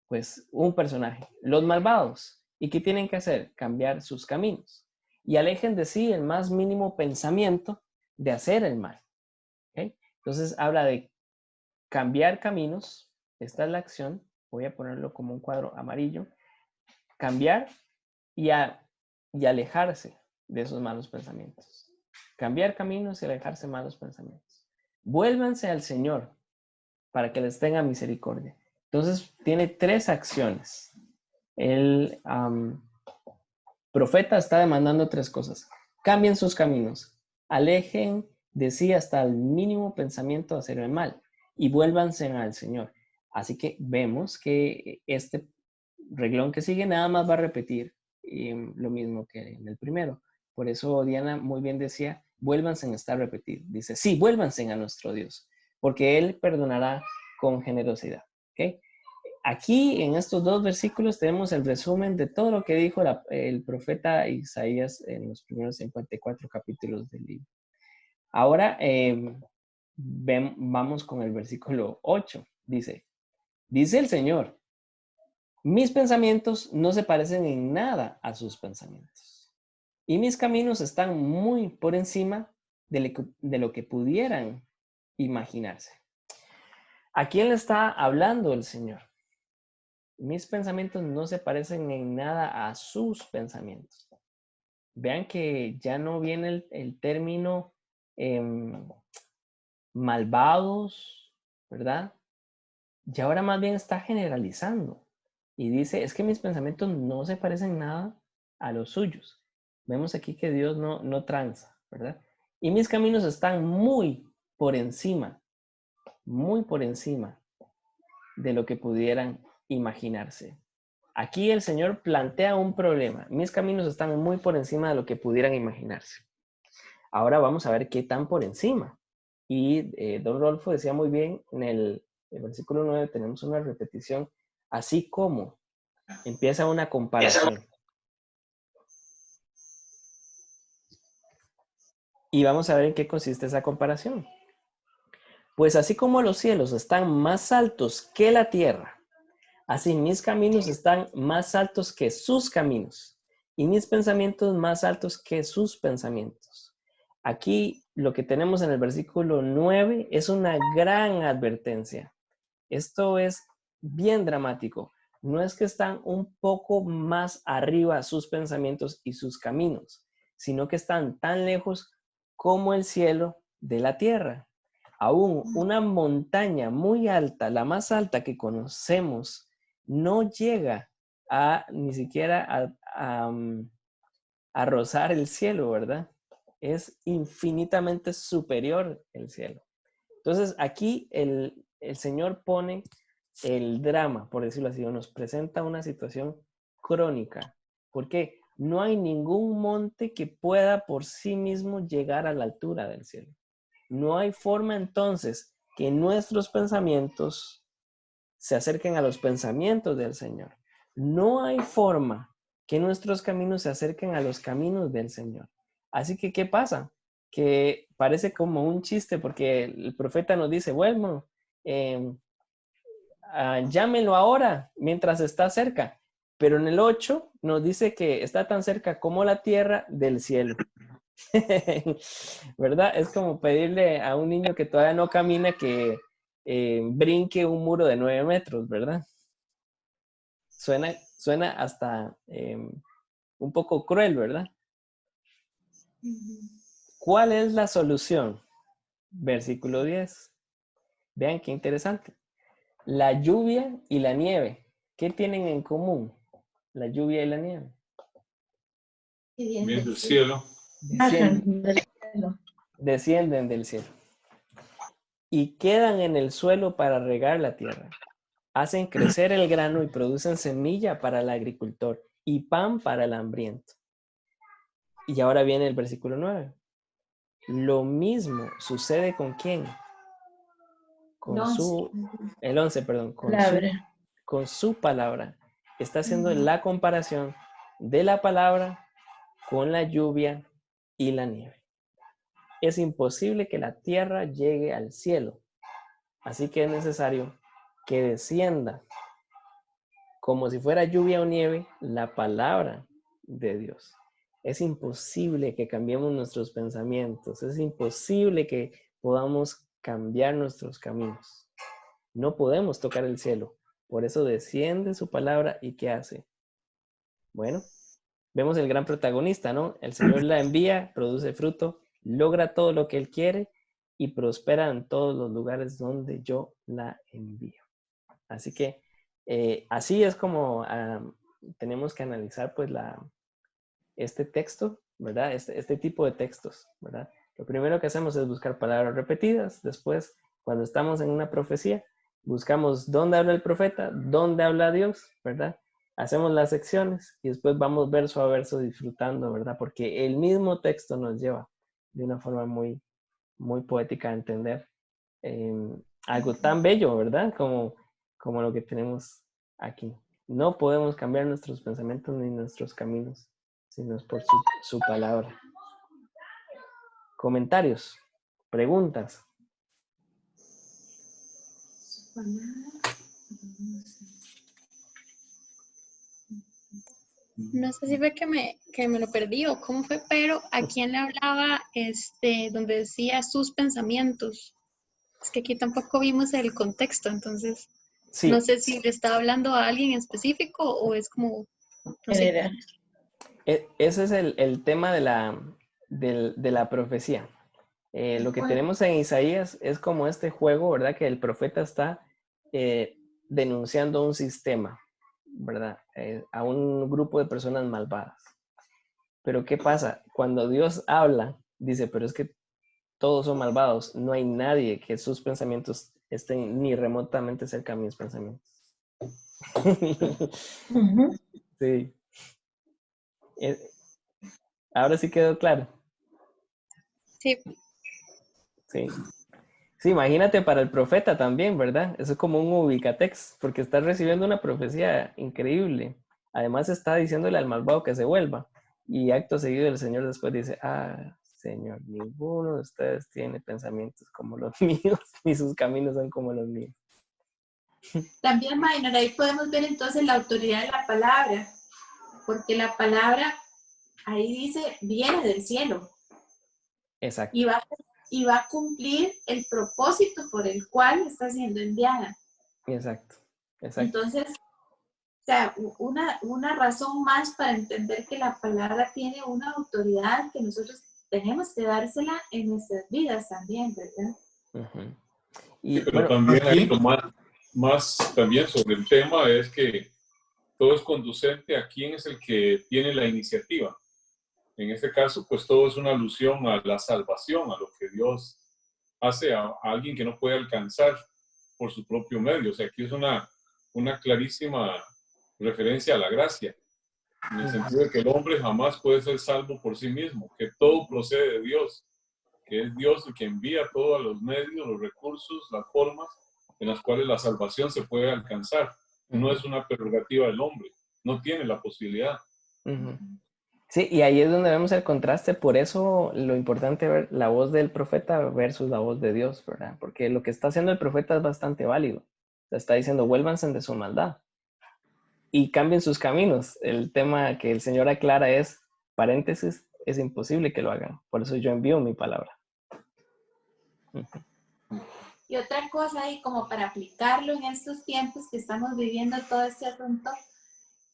pues un personaje. Los malvados. ¿Y qué tienen que hacer? Cambiar sus caminos. Y alejen de sí el más mínimo pensamiento de hacer el mal. ¿Okay? Entonces habla de cambiar caminos. Esta es la acción. Voy a ponerlo como un cuadro amarillo. Cambiar y alejarse de esos malos pensamientos. Cambiar caminos y alejarse de malos pensamientos. Vuélvanse al Señor para que les tenga misericordia. Entonces, tiene tres acciones. El profeta está demandando tres cosas. Cambien sus caminos, alejen de sí hasta el mínimo pensamiento de hacer el mal y vuélvanse al Señor. Así que vemos que este reglón que sigue nada más va a repetir lo mismo que en el primero. Por eso Diana muy bien decía, vuélvanse a estar repetir. Dice, sí, vuélvanse a nuestro Dios, porque Él perdonará con generosidad. ¿Okay? Aquí en estos dos versículos tenemos el resumen de todo lo que dijo el profeta Isaías en los primeros 54 capítulos del libro. Ahora vamos con el versículo 8. Dice el Señor, mis pensamientos no se parecen en nada a sus pensamientos. Y mis caminos están muy por encima de lo que pudieran imaginarse. ¿A quién le está hablando el Señor? Mis pensamientos no se parecen en nada a sus pensamientos. Vean que ya no viene el término malvados, ¿verdad? Y ahora más bien está generalizando. Y dice, es que mis pensamientos no se parecen nada a los suyos. Vemos aquí que Dios no tranza, ¿verdad? Y mis caminos están muy por encima de lo que pudieran imaginarse. Aquí el Señor plantea un problema. Mis caminos están muy por encima de lo que pudieran imaginarse. Ahora vamos a ver qué tan por encima. Y don Rolfo decía muy bien, en el versículo 9 tenemos una repetición, así como empieza una comparación. Y vamos a ver en qué consiste esa comparación. Pues así como los cielos están más altos que la tierra, así mis caminos están más altos que sus caminos, y mis pensamientos más altos que sus pensamientos. Aquí lo que tenemos en el versículo 9 es una gran advertencia. Esto es bien dramático. No es que están un poco más arriba sus pensamientos y sus caminos, sino que están tan lejos como el cielo de la tierra. Aún una montaña muy alta, la más alta que conocemos, no llega ni siquiera a rozar el cielo, ¿verdad? Es infinitamente superior el cielo. Entonces aquí el Señor pone el drama, por decirlo así, o nos presenta una situación crónica. ¿Por qué? No hay ningún monte que pueda por sí mismo llegar a la altura del cielo. No hay forma entonces que nuestros pensamientos se acerquen a los pensamientos del Señor. No hay forma que nuestros caminos se acerquen a los caminos del Señor. Así que, ¿qué pasa? Que parece como un chiste porque el profeta nos dice, bueno, llámenlo ahora mientras está cerca. Pero en el 8 nos dice que está tan cerca como la tierra del cielo. ¿Verdad? Es como pedirle a un niño que todavía no camina que brinque un muro de 9 metros, ¿verdad? Suena hasta un poco cruel, ¿verdad? ¿Cuál es la solución? Versículo 10. Vean qué interesante. La lluvia y la nieve, ¿qué tienen en común? La lluvia y la nieve. Viendo el cielo. Bajan del cielo. Descienden del cielo. y quedan en el suelo para regar la tierra. Hacen crecer el grano y producen semilla para el agricultor y pan para el hambriento. Y ahora viene el versículo 9. Lo mismo sucede con quién? Con el 11, perdón, con su palabra. Está haciendo la comparación de la palabra con la lluvia y la nieve. Es imposible que la tierra llegue al cielo, así que es necesario que descienda como si fuera lluvia o nieve la palabra de Dios. Es imposible que cambiemos nuestros pensamientos, es imposible que podamos cambiar nuestros caminos. No podemos tocar el cielo, por eso desciende su palabra y ¿qué hace? Bueno, vemos el gran protagonista, ¿no? El Señor la envía, produce fruto, logra todo lo que Él quiere y prospera en todos los lugares donde yo la envío. Así que así es como tenemos que analizar pues este texto, ¿verdad? Este tipo de textos, ¿verdad? Lo primero que hacemos es buscar palabras repetidas. Después, cuando estamos en una profecía, buscamos dónde habla el profeta, dónde habla Dios, ¿verdad? Hacemos las secciones y después vamos verso a verso disfrutando, ¿verdad? Porque el mismo texto nos lleva de una forma muy, muy poética a entender algo tan bello, ¿verdad? Como lo que tenemos aquí. No podemos cambiar nuestros pensamientos ni nuestros caminos, sino es por su palabra. Comentarios, preguntas. No sé si fue que me lo perdí o cómo fue, pero ¿a quién le hablaba donde decía sus pensamientos? Es que aquí tampoco vimos el contexto, entonces Sí. No sé si le estaba hablando a alguien específico o es como... No sé. Ese es el tema de la profecía. Lo que tenemos en Isaías es como este juego, ¿verdad? Que el profeta está denunciando un sistema, ¿verdad? A un grupo de personas malvadas. Pero ¿qué pasa? Cuando Dios habla, dice, pero es que todos son malvados. No hay nadie que sus pensamientos estén ni remotamente cerca de mis pensamientos. Sí. Ahora sí quedó claro. Sí. Sí. Sí, imagínate para el profeta también, ¿verdad? Eso es como un ubicatex, porque está recibiendo una profecía increíble. Además está diciéndole al malvado que se vuelva. Y acto seguido el Señor después dice, Señor, ninguno de ustedes tiene pensamientos como los míos, ni sus caminos son como los míos. También, Maynor, ahí podemos ver entonces la autoridad de la palabra, porque la palabra, ahí dice, viene del cielo. Exacto. Y va a cumplir el propósito por el cual está siendo enviada. Exacto. Entonces, o sea, una razón más para entender que la palabra tiene una autoridad que nosotros tenemos que dársela en nuestras vidas también, ¿verdad? Uh-huh. Sí, pero también hay más también sobre el tema es que todo es conducente a quién es el que tiene la iniciativa. En este caso, pues todo es una alusión a la salvación, a lo que Dios hace a alguien que no puede alcanzar por su propio medio. O sea, aquí es una clarísima referencia a la gracia, en el sentido de que el hombre jamás puede ser salvo por sí mismo, que todo procede de Dios, que es Dios el que envía todos los medios, los recursos, las formas en las cuales la salvación se puede alcanzar. No es una prerrogativa del hombre, no tiene la posibilidad. Uh-huh. Sí, y ahí es donde vemos el contraste, por eso lo importante es ver la voz del profeta versus la voz de Dios, ¿verdad? Porque lo que está haciendo el profeta es bastante válido. Está diciendo, vuélvanse de su maldad y cambien sus caminos. El tema que el Señor aclara es, paréntesis, es imposible que lo hagan. Por eso yo envío mi palabra. Y otra cosa ahí, como para aplicarlo en estos tiempos que estamos viviendo todo este asunto,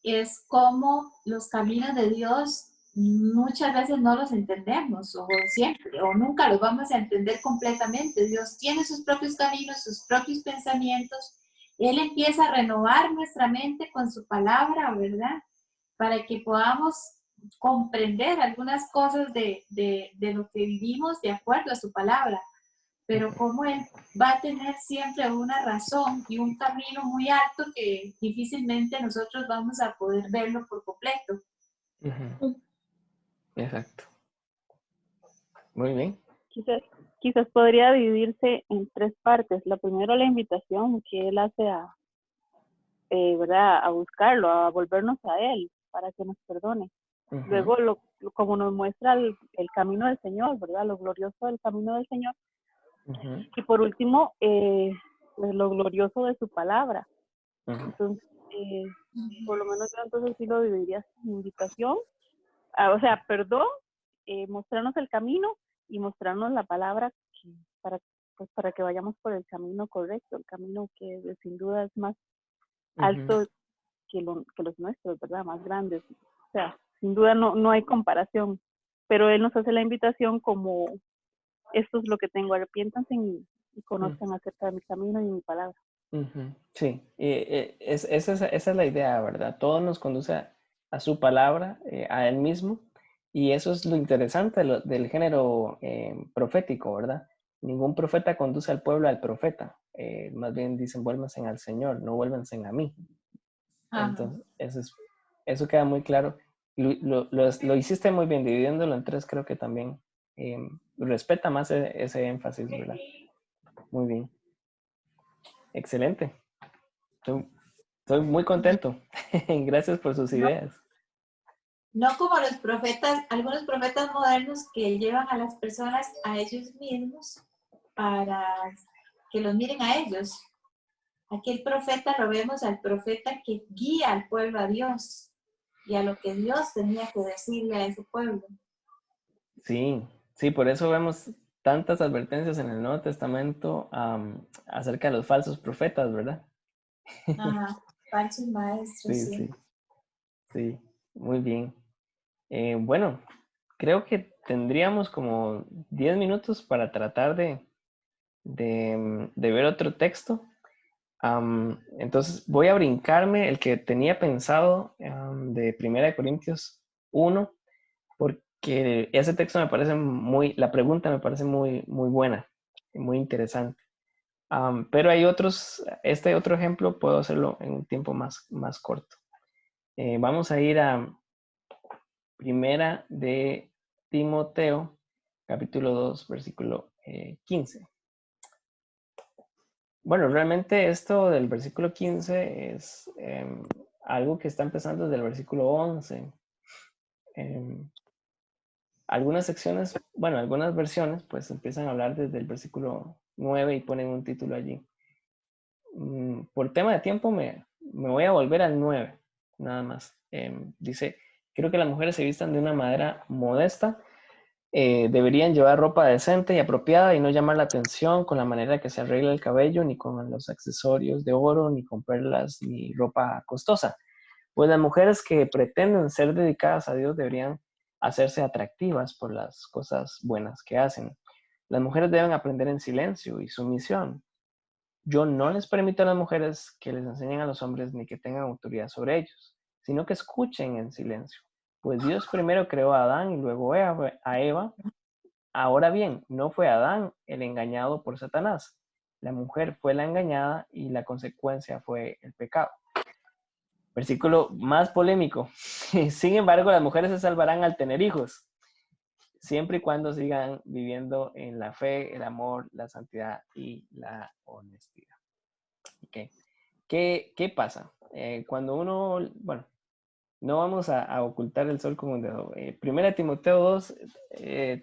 es cómo los caminos de Dios muchas veces no los entendemos, o siempre, o nunca los vamos a entender completamente. Dios tiene sus propios caminos, sus propios pensamientos. Él empieza a renovar nuestra mente con su palabra, ¿verdad? Para que podamos comprender algunas cosas de lo que vivimos de acuerdo a su palabra. pero como él va a tener siempre una razón y un camino muy alto que difícilmente nosotros vamos a poder verlo por completo. Exacto. Muy bien. Quizás podría dividirse en 3 partes. La primera, la invitación que él hace ¿verdad? A buscarlo, a volvernos a él para que nos perdone. Luego, como nos muestra el camino del Señor, ¿verdad? Lo glorioso del camino del Señor. Y por último, pues lo glorioso de su palabra. Entonces, por lo menos yo entonces sí lo dividiría así: invitación, o sea, perdón, mostrarnos el camino y mostrarnos la palabra para que vayamos por el camino correcto, el camino que sin duda es más alto que los nuestros, ¿verdad? Más grandes. O sea, sin duda no hay comparación, pero él nos hace la invitación como: esto es lo que tengo, arrepiéntanse y conozcan acerca de mi camino y mi palabra. Sí, esa es la idea, ¿verdad? Todo nos conduce a su palabra, a él mismo, y eso es lo interesante del género profético, ¿verdad? Ningún profeta conduce al pueblo al profeta, más bien dicen: vuélvanse al Señor, no vuélvanse a mí. Entonces, eso queda muy claro. Lo hiciste muy bien, dividiéndolo en 3, creo que también respeta más ese énfasis, ¿verdad? Muy bien. Excelente. Estoy muy contento. Gracias por sus ideas. No como los profetas, algunos profetas modernos que llevan a las personas a ellos mismos para que los miren a ellos. Aquí el profeta lo vemos al profeta que guía al pueblo a Dios y a lo que Dios tenía que decirle a ese pueblo. Sí, por eso vemos tantas advertencias en el Nuevo Testamento acerca de los falsos profetas, ¿verdad? Falsos maestros, Sí, muy bien. Bueno, creo que tendríamos como 10 minutos para tratar de ver otro texto. Entonces voy a brincarme el que tenía pensado de 1 Corintios 1, porque ese texto me parece la pregunta me parece muy, muy buena, muy interesante. Pero hay otros, este otro ejemplo puedo hacerlo en un tiempo más corto. Vamos a ir a 1 de Timoteo, capítulo 2, versículo 15. Bueno, realmente esto del versículo 15 es algo que está empezando desde el versículo 11. Algunas secciones, bueno, algunas versiones, pues empiezan a hablar desde el versículo 9 y ponen un título allí. Por tema de tiempo me voy a volver al 9, nada más. Dice: quiero que las mujeres se vistan de una manera modesta. Deberían llevar ropa decente y apropiada y no llamar la atención con la manera que se arregla el cabello, ni con los accesorios de oro, ni con perlas, ni ropa costosa. Pues las mujeres que pretenden ser dedicadas a Dios deberían hacerse atractivas por las cosas buenas que hacen. Las mujeres deben aprender en silencio y sumisión. Yo no les permito a las mujeres que les enseñen a los hombres ni que tengan autoridad sobre ellos, sino que escuchen en silencio. Pues Dios primero creó a Adán y luego a Eva. Ahora bien, no fue Adán el engañado por Satanás. La mujer fue la engañada y la consecuencia fue el pecado. Versículo más polémico. Sin embargo, las mujeres se salvarán al tener hijos, siempre y cuando sigan viviendo en la fe, el amor, la santidad y la honestidad. Okay. ¿Qué pasa? Cuando uno, bueno, no vamos a ocultar el sol con un dedo. 1 Timoteo 2,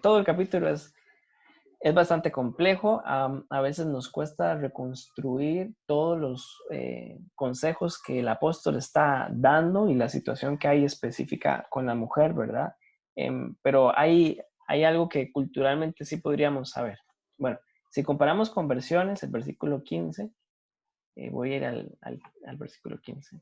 todo el capítulo es bastante complejo. A veces nos cuesta reconstruir todos los consejos que el apóstol está dando y la situación que hay específica con la mujer, ¿verdad? Pero hay algo que culturalmente sí podríamos saber. Bueno, si comparamos con versiones, el versículo 15, voy a ir al versículo 15.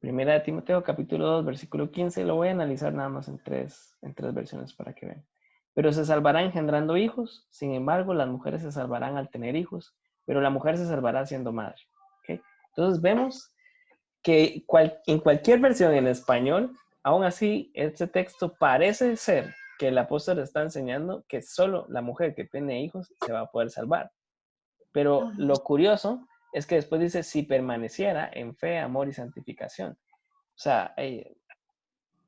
1 Timoteo capítulo 2, versículo 15, lo voy a analizar nada más en tres versiones para que vean. Pero se salvará engendrando hijos, sin embargo, las mujeres se salvarán al tener hijos, pero la mujer se salvará siendo madre. ¿Okay? Entonces vemos que en cualquier versión en español, aún así, este texto parece ser que el apóstol está enseñando que solo la mujer que tiene hijos se va a poder salvar. Pero lo curioso es que después dice, si permaneciera en fe, amor y santificación. O sea,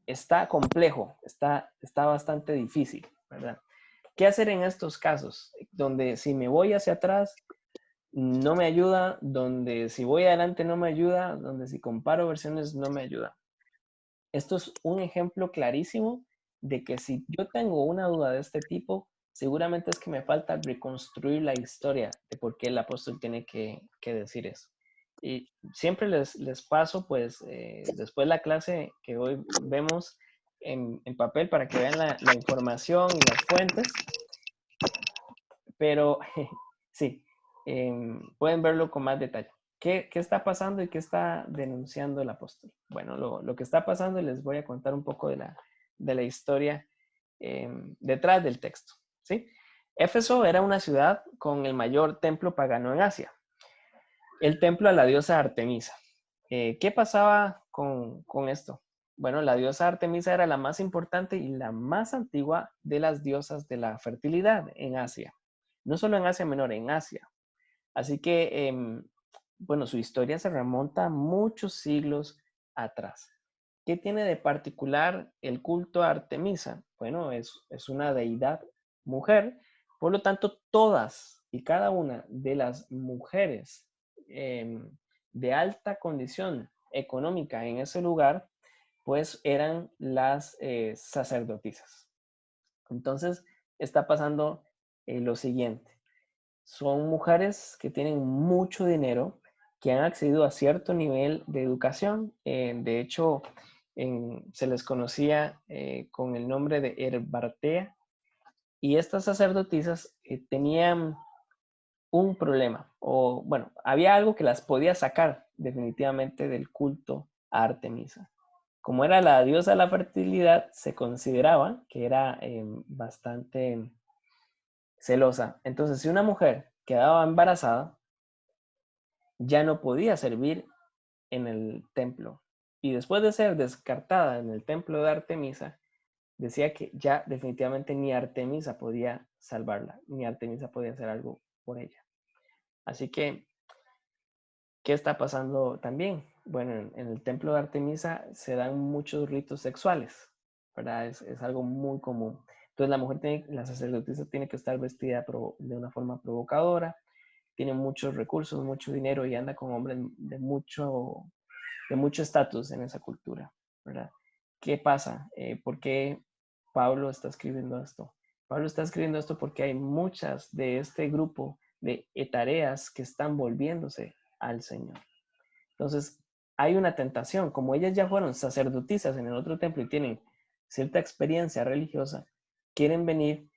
está complejo, está bastante difícil, ¿verdad? ¿Qué hacer en estos casos? Donde si me voy hacia atrás, no me ayuda, donde si voy adelante no me ayuda, donde si comparo versiones no me ayuda. Esto es un ejemplo clarísimo de que si yo tengo una duda de este tipo, seguramente es que me falta reconstruir la historia de por qué el apóstol tiene que decir eso. Y siempre les paso, pues, después la clase que hoy vemos en papel para que vean la información y las fuentes. Pero sí, pueden verlo con más detalle. ¿Qué está pasando y qué está denunciando el apóstol? Bueno, lo que está pasando, y les voy a contar un poco de la historia detrás del texto, ¿sí? Éfeso era una ciudad con el mayor templo pagano en Asia, el templo a la diosa Artemisa. ¿Qué pasaba con esto? Bueno, la diosa Artemisa era la más importante y la más antigua de las diosas de la fertilidad en Asia. No solo en Asia Menor, en Asia. Así que, bueno, su historia se remonta muchos siglos atrás. ¿Qué tiene de particular el culto a Artemisa? Bueno, es una deidad mujer, por lo tanto, todas y cada una de las mujeres de alta condición económica en ese lugar, pues eran las sacerdotisas. Entonces, está pasando lo siguiente. Son mujeres que tienen mucho dinero, que han accedido a cierto nivel de educación. De hecho, se les conocía con el nombre de Herbartea. Y estas sacerdotisas tenían un problema, o bueno, había algo que las podía sacar definitivamente del culto a Artemisa. Como era la diosa de la fertilidad, se consideraba que era bastante celosa. Entonces, si una mujer quedaba embarazada, ya no podía servir en el templo. Y después de ser descartada en el templo de Artemisa, decía que ya definitivamente ni Artemisa podía salvarla, ni Artemisa podía hacer algo por ella. Así que, ¿qué está pasando también? Bueno, en el templo de Artemisa se dan muchos ritos sexuales, ¿verdad? Es algo muy común. Entonces la sacerdotisa tiene que estar vestida de una forma provocadora, tiene muchos recursos, mucho dinero y anda con hombres de mucho estatus en esa cultura, ¿verdad? ¿Qué pasa? ¿Por qué Pablo está escribiendo esto? Pablo está escribiendo esto porque hay muchas de este grupo de tareas que están volviéndose al Señor. Entonces, hay una tentación. Como ellas ya fueron sacerdotisas en el otro templo y tienen cierta experiencia religiosa, quieren venir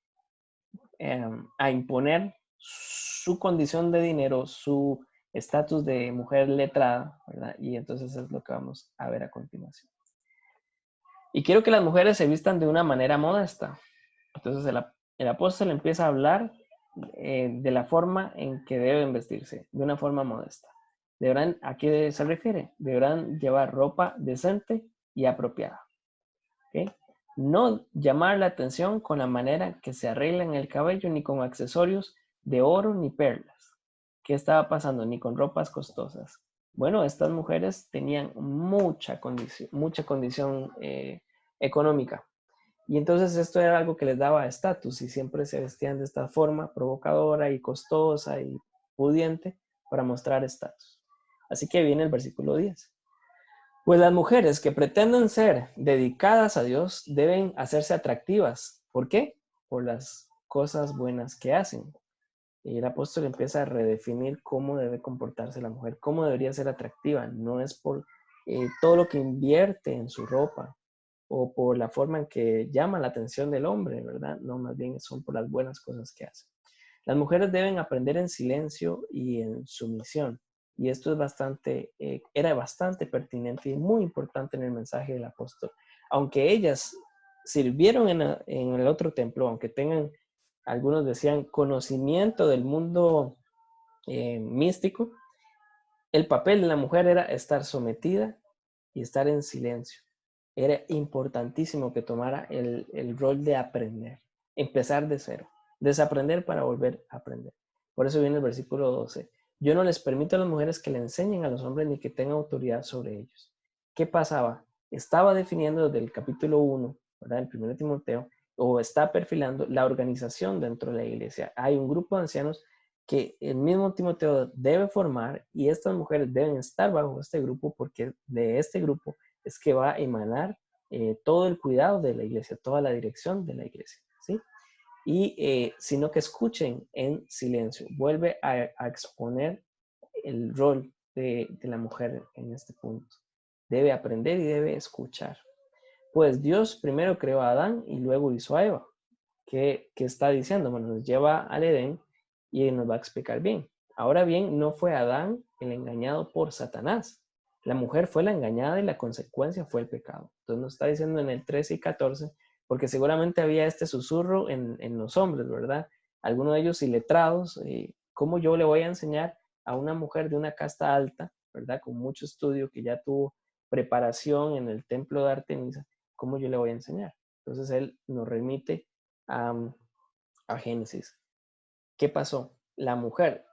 a imponer su condición de dinero, su estatus de mujer letrada, ¿verdad? Y entonces es lo que vamos a ver a continuación. Y quiero que las mujeres se vistan de una manera modesta. Entonces el apóstol empieza a hablar de la forma en que deben vestirse, de una forma modesta. ¿A qué se refiere? Deberán llevar ropa decente y apropiada. ¿Okay? No llamar la atención con la manera que se arreglan el cabello, ni con accesorios de oro ni perlas. ¿Qué estaba pasando? Ni con ropas costosas. Bueno, estas mujeres tenían mucha condición económica. Y entonces esto era algo que les daba estatus y siempre se vestían de esta forma provocadora y costosa y pudiente para mostrar estatus. Así que viene el versículo 10. Pues las mujeres que pretenden ser dedicadas a Dios deben hacerse atractivas. ¿Por qué? Por las cosas buenas que hacen. Y el apóstol empieza a redefinir cómo debe comportarse la mujer, cómo debería ser atractiva. No es por todo lo que invierte en su ropa o por la forma en que llama la atención del hombre, ¿verdad? No, más bien son por las buenas cosas que hacen. Las mujeres deben aprender en silencio y en sumisión. Y esto es era bastante pertinente y muy importante en el mensaje del apóstol. Aunque ellas sirvieron en el otro templo, aunque tengan, algunos decían, conocimiento del mundo místico, el papel de la mujer era estar sometida y estar en silencio. era importantísimo que tomara el rol de aprender, empezar de cero, desaprender para volver a aprender. Por eso viene el versículo 12. Yo no les permito a las mujeres que le enseñen a los hombres ni que tengan autoridad sobre ellos. ¿Qué pasaba? Estaba definiendo desde el capítulo 1, ¿verdad? El 1 Timoteo, o está perfilando la organización dentro de la iglesia. Hay un grupo de ancianos que el mismo Timoteo debe formar y estas mujeres deben estar bajo este grupo porque de este grupo es que va a emanar todo el cuidado de la iglesia, toda la dirección de la iglesia, ¿sí? Y sino que escuchen en silencio. Vuelve a exponer el rol de la mujer en este punto. Debe aprender y debe escuchar. Pues Dios primero creó a Adán y luego hizo a Eva. ¿Qué está diciendo? Bueno, nos lleva al Edén y nos va a explicar bien. Ahora bien, no fue Adán el engañado por Satanás. La mujer fue la engañada y la consecuencia fue el pecado. Entonces nos está diciendo en el 13 y 14, porque seguramente había este susurro en los hombres, ¿verdad? Algunos de ellos iletrados. ¿Cómo yo le voy a enseñar a una mujer de una casta alta, ¿verdad? Con mucho estudio, que ya tuvo preparación en el templo de Artemisa, ¿cómo yo le voy a enseñar? Entonces él nos remite a Génesis. ¿Qué pasó? La mujer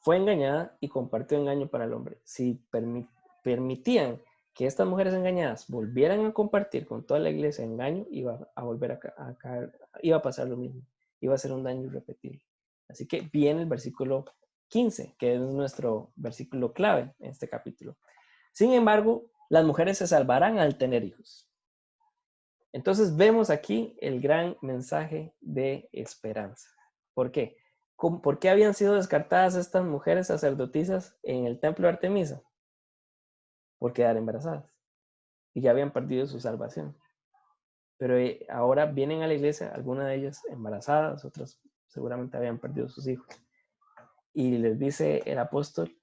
fue engañada y compartió engaño para el hombre. Si permitían que estas mujeres engañadas volvieran a compartir con toda la iglesia engaño, iba a volver a caer, iba a pasar lo mismo, iba a ser un daño irrepetible. Así que viene el versículo 15, que es nuestro versículo clave en este capítulo. Sin embargo, las mujeres se salvarán al tener hijos. Entonces vemos aquí el gran mensaje de esperanza. ¿Por qué? ¿Por qué habían sido descartadas estas mujeres sacerdotisas en el templo de Artemisa? Por quedar embarazadas. Y ya habían perdido su salvación. Pero ahora vienen a la iglesia, algunas de ellas embarazadas, otras seguramente habían perdido sus hijos. Y les dice el apóstol,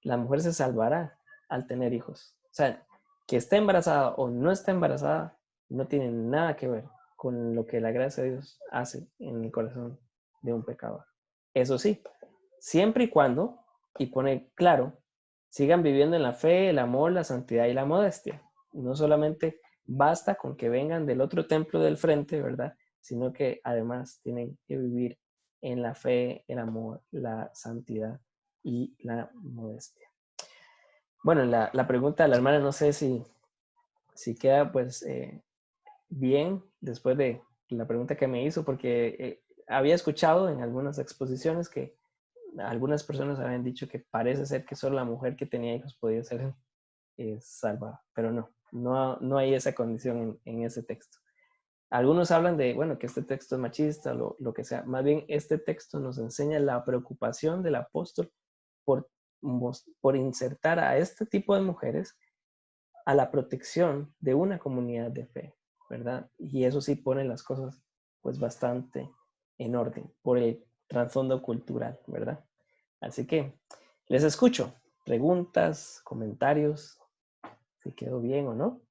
la mujer se salvará al tener hijos. O sea, que esté embarazada o no esté embarazada, no tiene nada que ver con lo que la gracia de Dios hace en el corazón de un pecador. Eso sí, siempre y cuando, y pone claro, sigan viviendo en la fe, el amor, la santidad y la modestia. No solamente basta con que vengan del otro templo del frente, ¿verdad? Sino que además tienen que vivir en la fe, el amor, la santidad y la modestia. Bueno, la pregunta de la hermana, no sé si queda pues bien después de la pregunta que me hizo, porque había escuchado en algunas exposiciones que algunas personas habían dicho que parece ser que solo la mujer que tenía hijos podía ser salvada, pero no hay esa condición en ese texto. Algunos hablan de, bueno, que este texto es machista, lo que sea. Más bien, este texto nos enseña la preocupación del apóstol por insertar a este tipo de mujeres a la protección de una comunidad de fe, ¿verdad? Y eso sí pone las cosas pues bastante en orden por el trasfondo cultural, ¿verdad? Así que les escucho. Preguntas, comentarios, si quedó bien o no.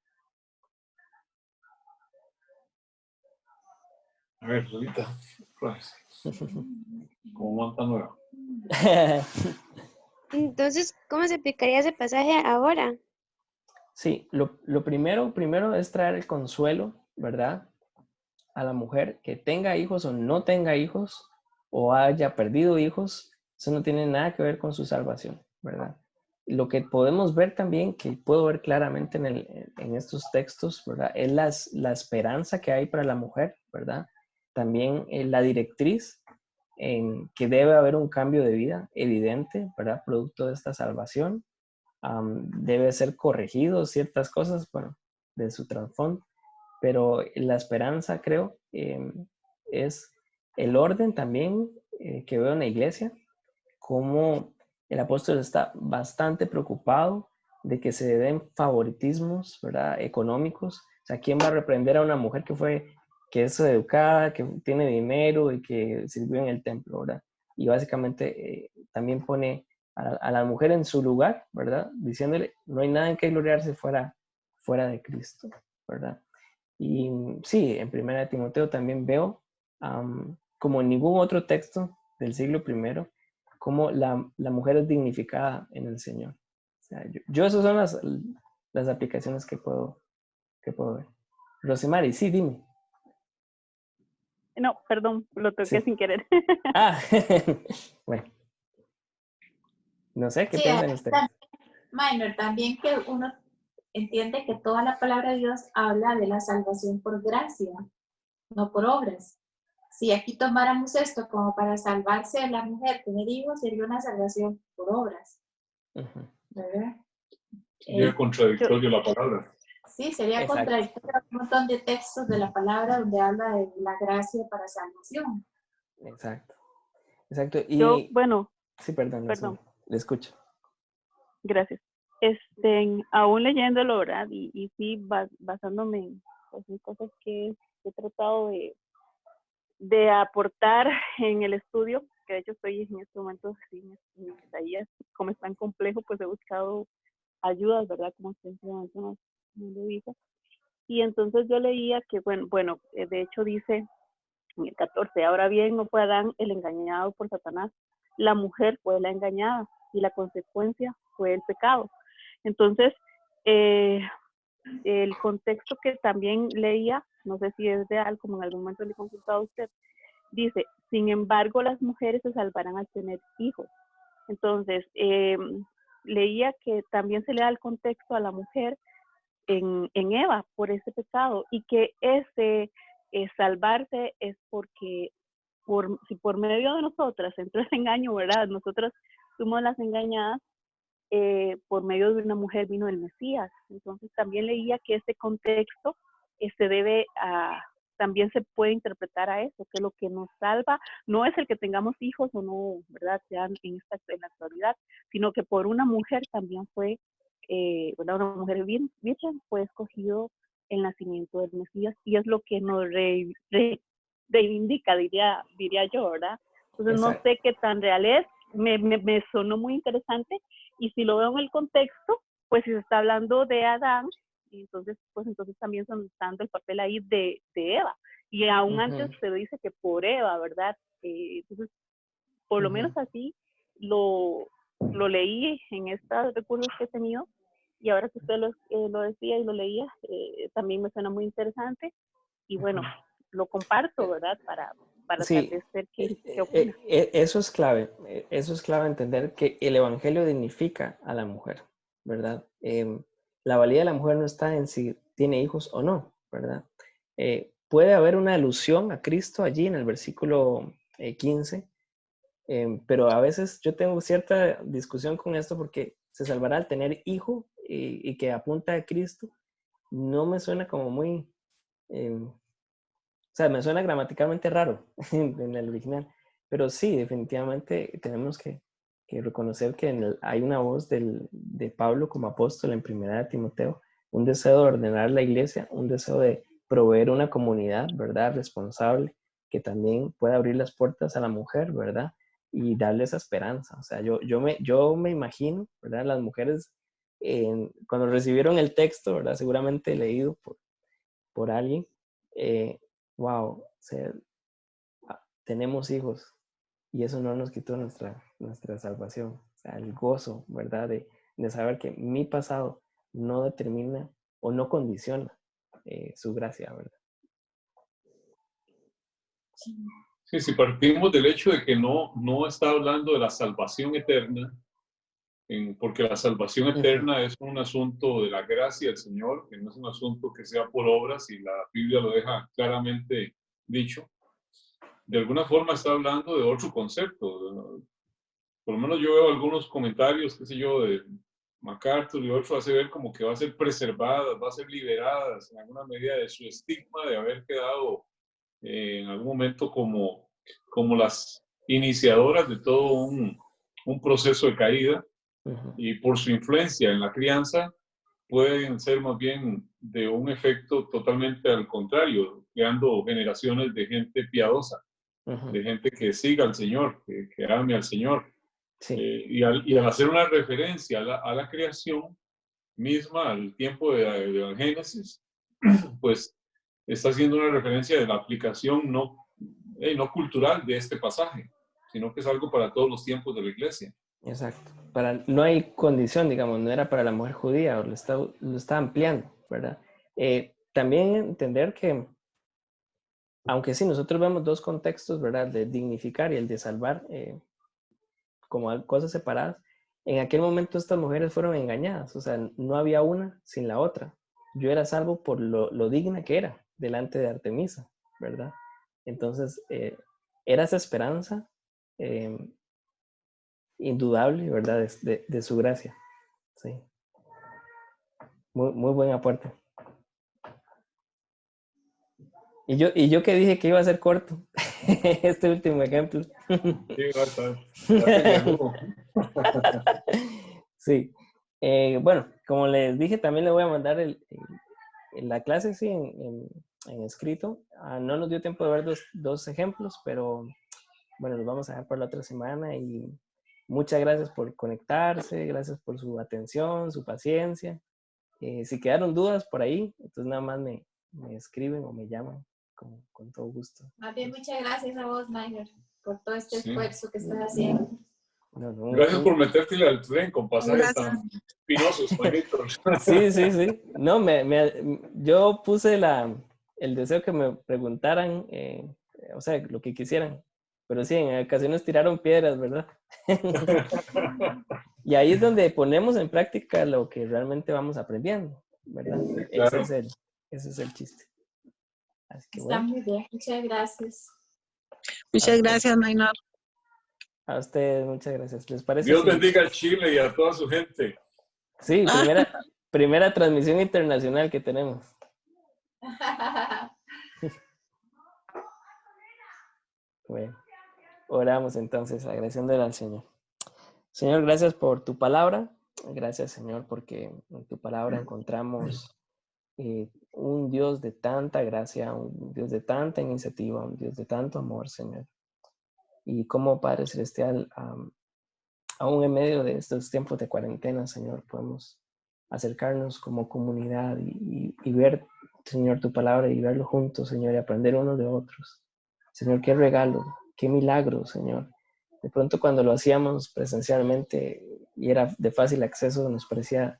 A ver, Lolita, pues, como manta nueva. Entonces, ¿cómo se aplicaría ese pasaje ahora? Sí, lo primero es traer el consuelo, ¿verdad? A la mujer que tenga hijos o no tenga hijos o haya perdido hijos, eso no tiene nada que ver con su salvación, ¿verdad? Lo que podemos ver también, que puedo ver claramente en estos textos, ¿verdad? Es la esperanza que hay para la mujer, ¿verdad? También la directriz en que debe haber un cambio de vida evidente, ¿verdad? Producto de esta salvación. Debe ser corregido ciertas cosas, bueno, de su trasfondo, pero la esperanza, creo, es el orden también que veo en la iglesia, como el apóstol está bastante preocupado de que se den favoritismos, ¿verdad? Económicos. O sea, ¿quién va a reprender a una mujer que es educada, que tiene dinero y que sirvió en el templo, ¿verdad? Y básicamente también pone a la mujer en su lugar, ¿verdad? Diciéndole, no hay nada en que gloriarse fuera de Cristo, ¿verdad? Y sí, en 1 Timoteo también veo, como en ningún otro texto del siglo I, cómo la mujer es dignificada en el Señor. O sea, yo esas son las aplicaciones que puedo ¿Qué puedo ver? Rosemary, sí, dime. No, perdón, lo toqué Sí. sin querer. Ah, bueno. No sé, ¿qué Sí, piensan ustedes? Minor, también que uno entiende que toda la palabra de Dios habla de la salvación por gracia, no por obras. Si aquí tomáramos esto como para salvarse la mujer, tener hijos, sería una salvación por obras, ¿verdad? Sería contradictorio la palabra. Sí, sería Exacto. contradictorio a un montón de textos de la palabra donde habla de la gracia para salvación. Exacto. Exacto. Y Yo, bueno, sí, perdón. perdón. Le escucho. Gracias. Aún leyéndolo, ¿verdad? Y sí, basándome en, pues, en cosas que he tratado de aportar en el estudio, que de hecho estoy en este momento sí, en Isaías, como es tan complejo, pues he buscado ayudas, ¿verdad? Como usted no lo dijo. Y entonces yo leía que, bueno, de hecho dice en el 14, ahora bien, no fue Adán el engañado por Satanás, la mujer fue la engañada y la consecuencia fue el pecado. Entonces, el contexto que también leía, no sé si es real, como en algún momento le he consultado a usted, dice, sin embargo, las mujeres se salvarán al tener hijos. Entonces, leía que también se le da el contexto a la mujer en Eva por ese pecado y que ese salvarse es porque si por medio de nosotras entró ese engaño, ¿verdad? Nosotras fuimos las engañadas, por medio de una mujer vino el Mesías. Entonces también leía que ese contexto se debe a, también se puede interpretar a eso, que lo que nos salva no es el que tengamos hijos o no, ¿verdad? Sean en la actualidad, sino que por una mujer también fue, una mujer virgen fue escogido el nacimiento del Mesías y es lo que nos reivindica, diría yo, ¿verdad? Entonces no sé qué tan real es, me sonó muy interesante y si lo veo en el contexto, pues si se está hablando de Adán, entonces también se nos está dando el papel ahí de Eva. Y aún antes se dice que por Eva, ¿verdad? Entonces, por lo menos así lo leí en estos recursos que he tenido. Y ahora que usted lo decía y lo leía, también me suena muy interesante. Y bueno, lo comparto, ¿verdad? Para Sí, tal vez ver qué opina. eso es clave. Eso es clave entender que el evangelio dignifica a la mujer, ¿verdad? La valía de la mujer no está en si tiene hijos o no, ¿verdad? Puede haber una alusión a Cristo allí en el versículo 15, pero a veces yo tengo cierta discusión con esto porque se salvará al tener hijo y que apunta a Cristo. No me suena como muy... o sea, me suena gramaticalmente raro en el original, pero sí, definitivamente tenemos que reconocer que hay una voz de Pablo como apóstol en Primera de Timoteo, un deseo de ordenar la iglesia, un deseo de proveer una comunidad, ¿verdad? Responsable, que también pueda abrir las puertas a la mujer, ¿verdad? Y darle esa esperanza. O sea, yo me imagino, ¿verdad? Las mujeres, cuando recibieron el texto, ¿verdad? Seguramente leído por alguien, wow, o sea, tenemos hijos y eso no nos quitó nuestra salvación. O sea, el gozo, ¿verdad? De saber que mi pasado no determina o no condiciona su gracia, ¿verdad? Sí, si partimos del hecho de que no está hablando de la salvación eterna, porque la salvación eterna es un asunto de la gracia del Señor, que no es un asunto que sea por obras, y la Biblia lo deja claramente dicho. De alguna forma está hablando de otro concepto. Por lo menos yo veo algunos comentarios, qué sé yo, de MacArthur y otros, hace ver como que va a ser preservadas, va a ser liberadas en alguna medida de su estigma de haber quedado en algún momento como las iniciadoras de todo un proceso de caída, y por su influencia en la crianza pueden ser más bien de un efecto totalmente al contrario, creando generaciones de gente piadosa, de gente que siga al Señor, que ame al Señor. Sí. Y al hacer una referencia a la creación misma, al tiempo de Génesis, pues está haciendo una referencia de la aplicación no cultural de este pasaje, sino que es algo para todos los tiempos de la iglesia. Exacto. No hay condición, digamos, no era para la mujer judía, lo está ampliando, ¿verdad? también entender que, aunque sí, nosotros vemos dos contextos, ¿verdad? De dignificar y el de salvar como cosas separadas. En aquel momento estas mujeres fueron engañadas, o sea, no había una sin la otra. Yo era salvo por lo digna que era delante de Artemisa, ¿verdad? Entonces, era esa esperanza indudable, ¿verdad? De su gracia. Sí. Muy, muy buen aporte. Y yo que dije que iba a ser corto, este último ejemplo. Sí, bastante. Sí. Bueno, como les dije, también le voy a mandar la clase, sí, en escrito. No nos dio tiempo de ver dos ejemplos, pero bueno, los vamos a dejar para la otra semana. Y muchas gracias por conectarse, gracias por su atención, su paciencia. Si quedaron dudas por ahí, entonces nada más me escriben o me llaman con todo gusto. Más bien, muchas gracias a vos, Mayer, por todo este esfuerzo que estás haciendo. Gracias por meterte al tren con pasajes tan espinosos, Mayitos. Sí. No, yo puse el deseo que me preguntaran, o sea, lo que quisieran. Pero sí, en ocasiones tiraron piedras, ¿verdad? Y ahí es donde ponemos en práctica lo que realmente vamos aprendiendo, ¿verdad? Claro. Ese es el chiste. Así que, Está bueno. muy bien, muchas gracias. Muchas gracias, Maynor. A ustedes, muchas gracias. ¿Les parece? Dios bendiga a Chile y a toda su gente. Sí, primera transmisión internacional que tenemos. Bueno, oramos entonces, agradeciéndole al Señor. Señor, gracias por tu palabra. Gracias, Señor, porque en tu palabra encontramos un Dios de tanta gracia, un Dios de tanta iniciativa, un Dios de tanto amor, Señor. Y como Padre Celestial, aún en medio de estos tiempos de cuarentena, Señor, podemos acercarnos como comunidad y ver, Señor, tu palabra y verlo juntos, Señor, y aprender unos de otros. Señor, qué regalo, qué milagro, Señor. De pronto cuando lo hacíamos presencialmente y era de fácil acceso, nos parecía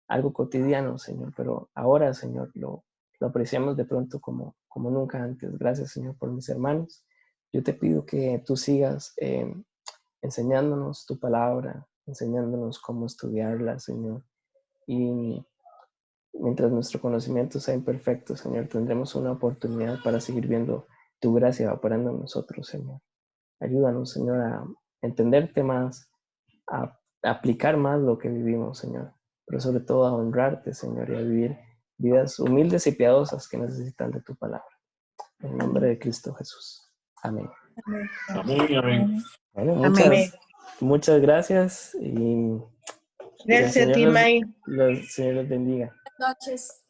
algo cotidiano, Señor, pero ahora, Señor, lo apreciamos de pronto como nunca antes. Gracias, Señor, por mis hermanos. Yo te pido que tú sigas enseñándonos tu palabra, enseñándonos cómo estudiarla, Señor. Y mientras nuestro conocimiento sea imperfecto, Señor, tendremos una oportunidad para seguir viendo tu gracia evaporando en nosotros, Señor. Ayúdanos, Señor, a entenderte más, a aplicar más lo que vivimos, Señor, pero sobre todo a honrarte, Señor, y a vivir vidas humildes y piadosas que necesitan de tu palabra. En el nombre de Cristo Jesús. Amén. Amén, amén. Bueno, Amén. muchas gracias y Gracias a ti, May. Señor los bendiga. Buenas noches.